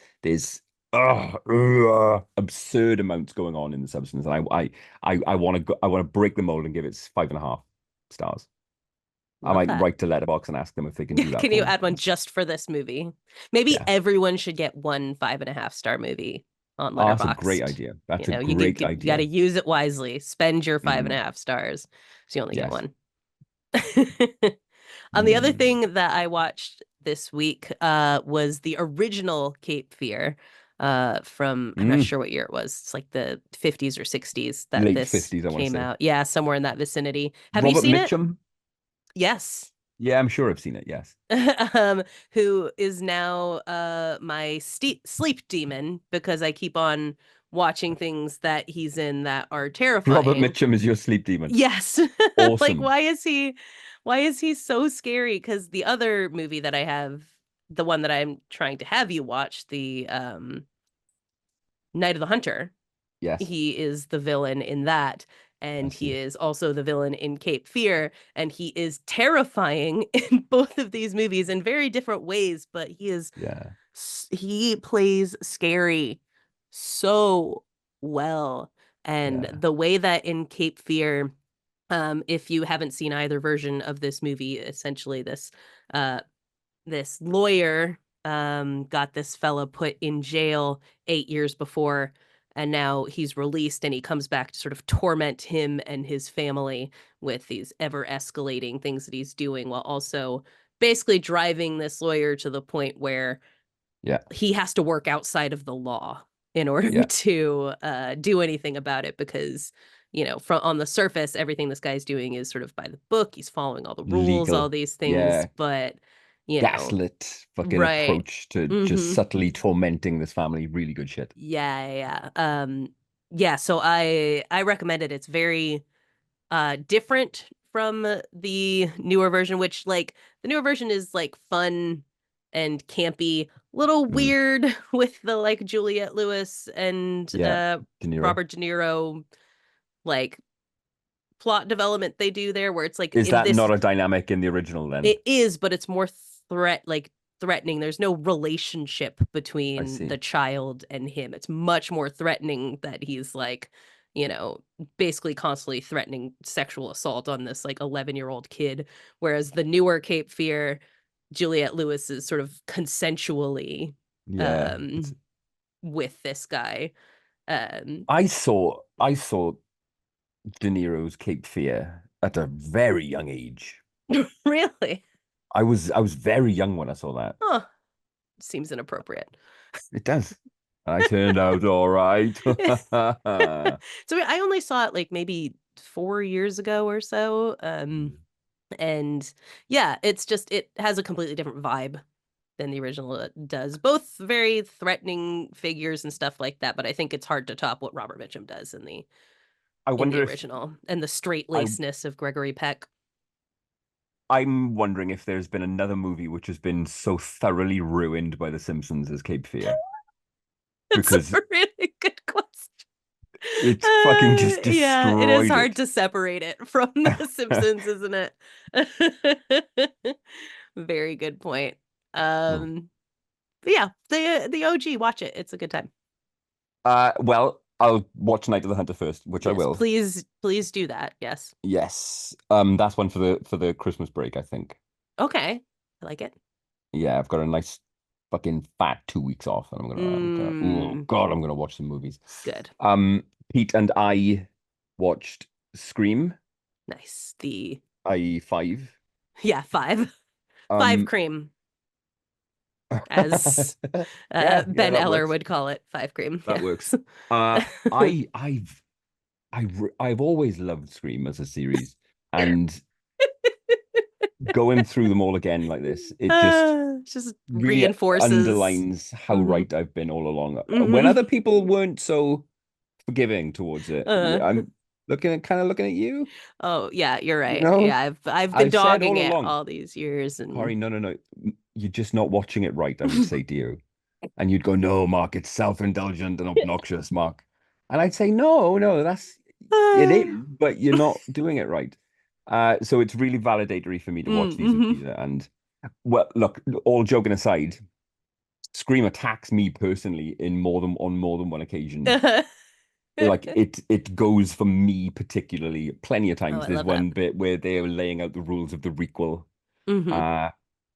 absurd amounts going on in the substance, and I want to break the mold and give it 5.5 stars. I Love might that. write to Letterbox and ask them if they can do that Can for you me. add one just for this movie? Maybe Yeah. everyone should get one 5.5 star movie on Oh, that's a great Letterboxd. idea. You That's a know, great you got to idea. use it wisely. Spend your five and a Mm, half stars, so you only get yes. one. The other Mm, thing that I watched this week was the original Cape Fear from, I'm not mm. sure what year it was. It's like the 50s or 60s that Late this 50s, I want to came say. out. Yeah, somewhere in that vicinity. Have you Robert seen it? Mitchum? Yes. Yeah, I'm sure I've seen it. Yes. Who is now my sleep demon because I keep on watching things that he's in that are Robert terrifying. Mitchum is your sleep demon. Yes. Like Awesome. why is he so scary? Because the other movie that I have, the one that I'm trying to have you watch, the Night of the Hunter, Yes. he is the villain in that. I And he see. is also the villain in Cape Fear. And he is terrifying in both of these movies in very different ways, but Yeah. he plays scary so well. And Yeah. the way that in Cape Fear, if you haven't seen either version of this movie, essentially uh this lawyer got this fella put in jail 8 years before, and now he's released and he comes back to sort of torment him and his family with these ever escalating things that he's doing, while also basically driving this lawyer to the point where Yeah. he has to work outside of the law in order Yeah. to do anything about it, because from on the surface everything this guy's doing is sort of by the book, he's following all the rules, all Legal. these things, Yeah. but you know Gaslit fucking right. approach to just Mm-hmm. subtly tormenting this family. Really good shit. Yeah, so I recommend it. It's very different from the newer version, which, like, the newer version is like fun and campy, little Mm. weird with the like Juliette Lewis and Yeah. De Niro. Robert De Niro like plot development they do there, where it's like Is in that this not a dynamic in the original then? it is, but it's more threatening. There's no relationship I between see. the child and him. It's much more threatening that he's like, you know, basically constantly threatening sexual assault on this like 11-year-old kid. Whereas the newer Cape Fear, Juliette Lewis is sort of consensually Yeah. um with this guy. Um I saw De Niro's Cape Fear at a very young age. Really? I was very young when I saw that. Huh. Seems inappropriate. It does. I turned out all right. So I only saw it like maybe 4 years ago or so. And yeah, it's just it has a completely different vibe than the original does. Both very threatening figures and stuff like that, but I think it's hard to top what Robert Mitchum does I in the wonder if original, and the I straight-lacedness of Gregory Peck. I'm wondering if there's been another movie which has been so thoroughly ruined by The Simpsons as Cape Fear It's a because really good question. it's fucking just Yeah, it is destroyed hard it. to separate it from The Simpsons, isn't it? Very good point. Um, but yeah, the OG, watch it. It's a good time. Well, I'll watch Night of the Hunter first, which I Yes, will. please do that. Yes. Yes. That's one for the Christmas break, I think. Okay. I like it. Yeah, I've got a nice fucking fat 2 weeks off, and oh Mm, God, I'm gonna watch some movies. good. Pete and I watched Scream, Nice. The i.e. five. yeah, five Um, cream, as yeah, Ben that Eller works. would call it. Five cream. That works. Yes. Uh, I, I've, I've always loved Scream as a series, and going through them all again like this, it just Just really reinforces. underlines how Hmm. right I've been all along. When Hmm. other people weren't so forgiving towards it, Uh, I'm kind of looking at you. oh yeah, you're You right. know, Yeah, I've been I've said dogging all it along, all these years, and Corey, no, no, no, you're just not watching it right. I would say to you, and you'd go, "No, Mark, it's self-indulgent and obnoxious, Mark." And I'd say, "No, no, it is, but you're not doing it right." So it's really validatory for me to watch these mm-hmm. movies. And well, look, all joking aside, Scream attacks me personally in more than on more than one occasion. like it goes for me particularly plenty of Oh, times. I There's love that. one bit where they're laying out the rules of the requel, Hmm. uh,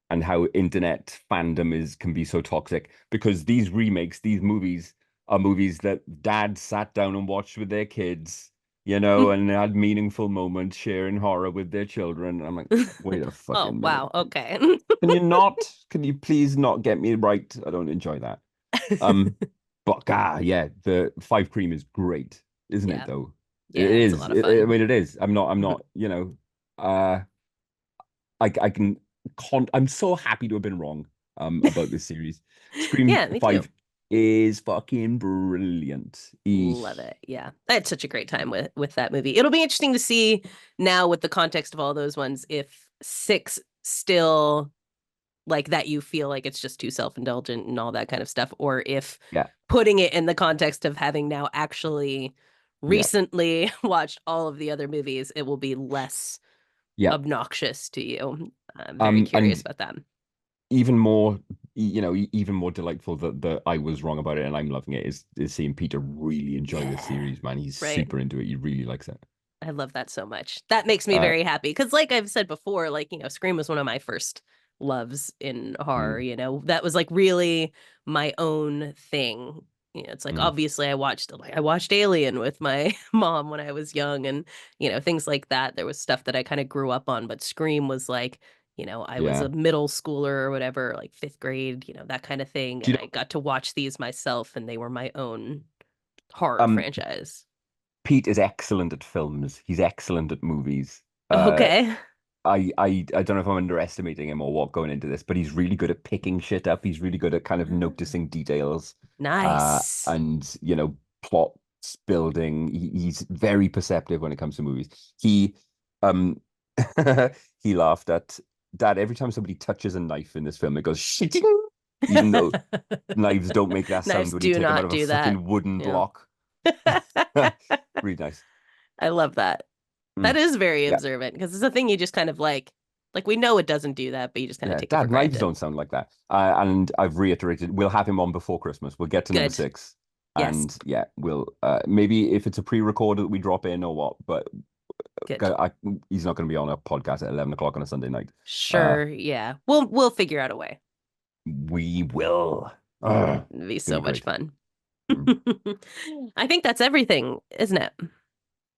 and how internet fandom can be so toxic because these remakes, these movies are movies that dads sat down and watched with their kids, and had meaningful moments sharing horror with their children. And I'm like, wait a Oh, fucking minute. wow. Okay. Can you not? Can you please not get me right? I don't enjoy that. Um, but yeah, the Five Cream is great, isn't it? Yeah. Though it Yeah, it's a is. lot of I fun. mean, it is. I'm Mhm. not. Uh, I can. I'm so happy to have been wrong. About this series. Scream Yeah, me too. 5 is fucking brilliant. Love it. Yeah. I had such a great time with that movie. It'll be interesting to see now with the context of all those ones if 6 still like that you feel like it's just too self-indulgent and all that kind of stuff, or if Yeah, putting it in the context of having now actually yeah, recently watched all of the other movies, it will be less yeah. obnoxious to you. I'm very curious And about that. even more, even more delightful that I was wrong about it and I'm loving it is seeing Peter really enjoy this Yeah. series, man. He's Right. super into it. He really likes it. I love that so much. That makes me Uh, very happy because, like I've said before, Scream was one of my first loves in horror. mm, That was like really my own thing. It's like mm, obviously I watched Alien with my mom when I was young, and things like that. There was stuff that I kind of grew up on, but Scream was like, I was yeah. a middle schooler or whatever, like fifth grade, that kind of thing, Do and you I got to watch these myself, and they were my own horror know, franchise. Pete is excellent at films. He's excellent at movies. Uh, Okay. I don't know if I'm underestimating him or what going into this, but he's really good at picking shit up. He's really good at kind of noticing details, Nice. and plots building. He's very perceptive when it comes to movies. Um, he laughed at Dad every time somebody touches a knife in this film. It goes shitting, even though knives don't make that Knives sound when you do take them out not of a do that. fucking wooden Yeah. block. Really nice. I love that. That Mm. is very Yeah. observant because it's a thing you just kind of like we know it doesn't do that, but you just kind of Yeah, take it for Dad, knives granted. don't sound like that. And I've reiterated, we'll have him on before Christmas. We'll get to number Good. 6, Yes. and yeah, we'll maybe if it's a pre-record that we drop in or what. But Good. he's not going to be on a podcast at 11 o'clock on a Sunday night. Uh, Sure. Yeah. We'll figure out a way. we will. It'd be It's gonna so be much great. fun. Mm. I think that's everything, isn't it?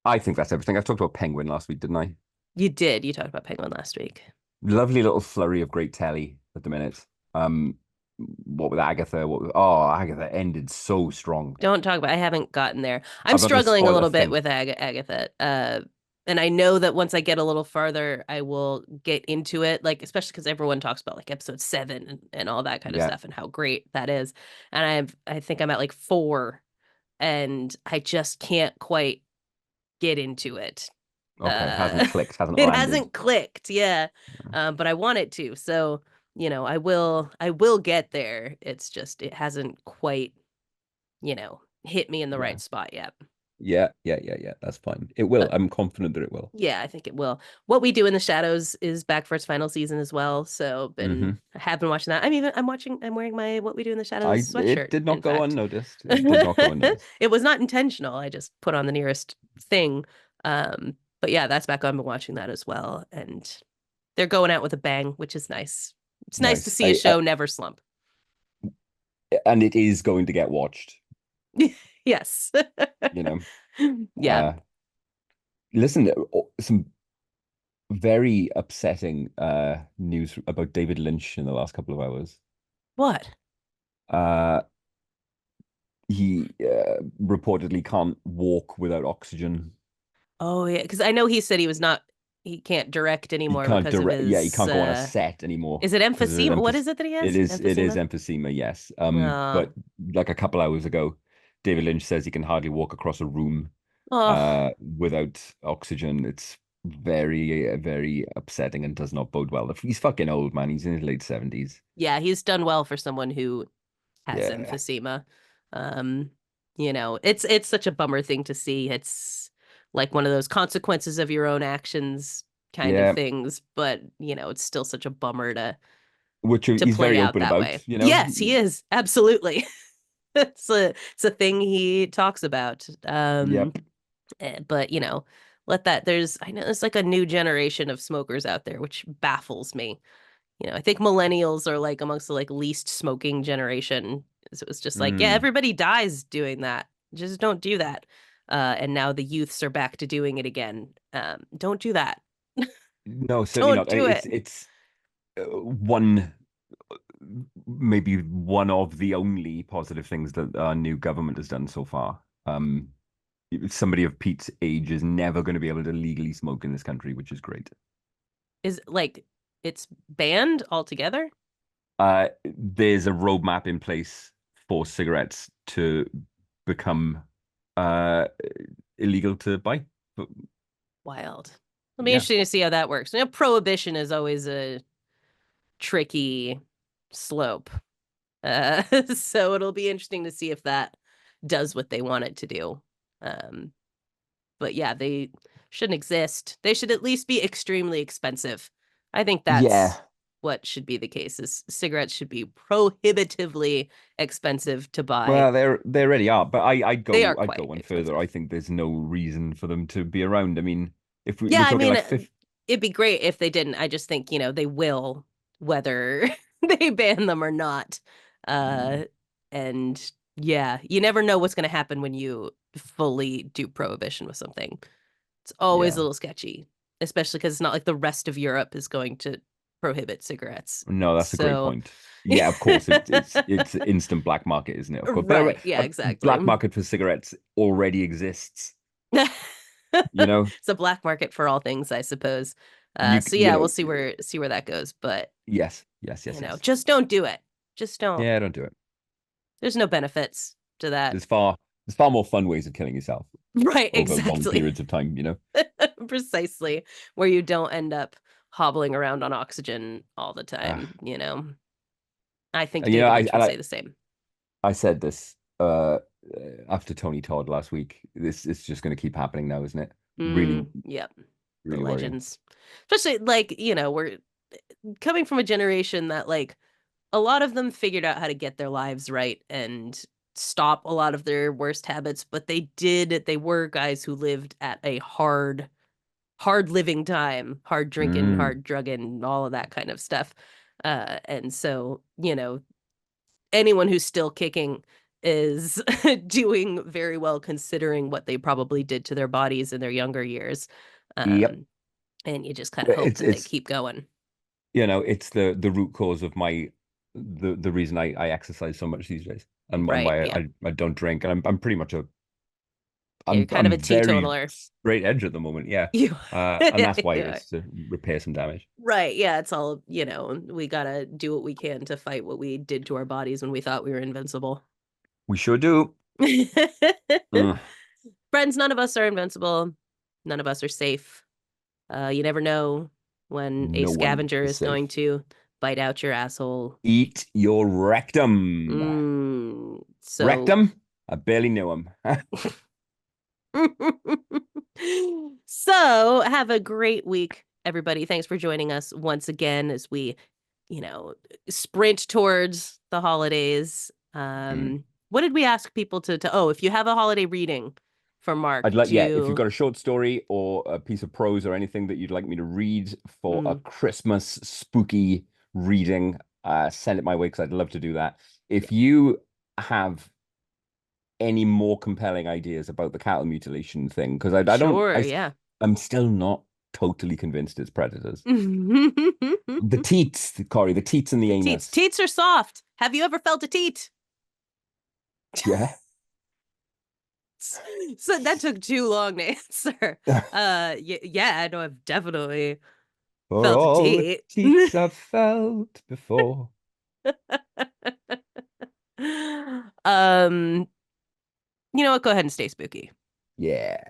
I think that's everything. I talked about Penguin last week, didn't I? You did. You talked about Penguin last week. Lovely little flurry of great telly at the minute. What with Agatha? Agatha ended so strong. Don't talk about. I haven't gotten there. I'm I'm not going to struggling a spoil a little bit thing. with Agatha. And I know that once I get a little farther, I will get into it. Like especially because everyone talks about like episode 7 and all that kind of Yeah. stuff and how great that is. And I think I'm at like 4, and I just can't quite get into it. Okay. Hasn't clicked. Hasn't It landed. hasn't clicked, yeah. But I want it to. So I will get there. It's just it hasn't quite hit me in the Yeah. right spot yet. Yeah. That's fine. It will. But I'm confident that it will. yeah, I think it will. What We Do in the Shadows is back for its final season as well. So Hmm. I have been watching that. I'm wearing my What We Do in the Shadows It sweatshirt, did in not go fact. unnoticed. It did not go unnoticed. It was not intentional. I just put on the nearest thing. But yeah, that's back on. I've been watching that as well. And they're going out with a bang, which is nice. It's nice to Nice. see a show never slump. And it is going to get watched, Yes. you know. Yeah. Uh, listen, some very upsetting news about David Lynch in the last couple of hours. What? Uh, he reportedly can't walk without oxygen. Oh yeah, because I know he said he can't direct He anymore can't because of direct. Yeah, he his can't go on a set anymore is it because of his emphysema? What emphysema. is it that he It has? is Emphysema? emphysema, yes. Uh, But like a couple hours ago, David Lynch says he can hardly walk across a room oh without oxygen. It's very upsetting and does not bode well. He's fucking old, man. He's in his late 70s. yeah, he's done well for someone who has Yeah. emphysema. Um, it's such a bummer thing to see. It's like one of those consequences of your own actions kind of Yeah. things, but it's still such a bummer to Which to he's play very out open that about, way. Yes, he is. Absolutely. It's a thing he talks about. Yep. But let that there's I know there's like a new generation of smokers out there, which baffles me. I think millennials are like amongst the like least smoking generation. So it was just like, yeah, Mm. everybody dies doing that. Just don't do that. And now the youths are back to doing it again. Don't do that. No, certainly Don't not. do it. It's one, maybe one of the only positive things that our new government has done so far. Somebody of Pete's age is never going to be able to legally smoke in this country, which is great. Is like it's banned altogether? There's a roadmap in place for cigarettes to become uh illegal to buy. But Wild. It'll be yeah, interesting to see how that works. Prohibition is always a tricky slope. So it'll be interesting to see if that does what they want it to do. Um, but yeah, they shouldn't exist. They should at least be extremely expensive. I think that's yeah. what should be the case. Is cigarettes should be prohibitively expensive to buy. Well, they already are, but They are I'd go quite one further. I expensive. think there's no reason for them to be around. I mean, if Yeah, we're I talking mean, like fifth, it'd be great if they didn't. I just think, they will, whether they ban them or not. Uh, and yeah, you never know what's going to happen when you fully do prohibition with something. It's always a yeah. little sketchy, especially because it's not like the rest of Europe is going to prohibit cigarettes. No, that's a great So, point. Yeah, of course, it's instant black market, isn't it? Of course, but right. Yeah, a black exactly. market for cigarettes already exists. It's You know, a black market for all things, I suppose. So you yeah, we'll know, see where that goes. But yes, yes, yes, yes. just don't do it. Just don't. Yeah, don't do it. There's no benefits to that. There's far there's far more fun ways of killing yourself Right, over long exactly. periods of time. Precisely. Where you don't end up hobbling around on oxygen all the Uh, time. I think you know, David Lynch would say the same. I said this after Tony Todd last week. This is just going to keep happening now, isn't it? Really, Yep. The really worrying. legends. Especially like, we're coming from a generation that like a lot of them figured out how to get their lives right and stop a lot of their worst habits, but they were guys who lived at a hard living time, hard drinking, Mm. hard drugging, all of that kind of stuff. And so, anyone who's still kicking is doing very well considering what they probably did to their bodies in their younger years. Yep. Um, and you just kind of Well, hope that they keep going. it's the root cause of the reason I exercise so much these days, and Right. why Yeah. I don't drink, and I'm pretty much Yeah, you're kind of I'm a very teetotaler. straight edge at the moment, yeah. You, And that's why yeah. it's to repair some damage. Right. Yeah. It's all, we gotta do what we can to fight what we did to our bodies when we thought we were invincible. We sure do. Mm, Friends, none of us are invincible. None of us are safe. You never know when a no one scavenger is is going safe. to bite out your asshole. Eat your rectum. So, Rectum? I barely knew him. so have a great week, everybody. Thanks for joining us once again as we, you know, sprint towards the holidays. Mm. What did we ask people to? Oh, if you have a holiday reading for Mark, Yeah, if you've to got a short story or a piece of prose or anything that you'd like me to read for a mm, Christmas spooky reading, send it my way because I'd love to do that. If you have any more compelling ideas about the cattle mutilation thing, because I don't, sure, yeah. I'm still not totally convinced it's predators. The teats, Corri, the teats and the The teats. anus. Teats are soft. Have you ever felt a teat? Yeah. So that took too long to answer. Yeah, I know I've definitely For felt a all the teat. teats I've felt before. um, you know what? Go ahead and stay spooky. Yeah.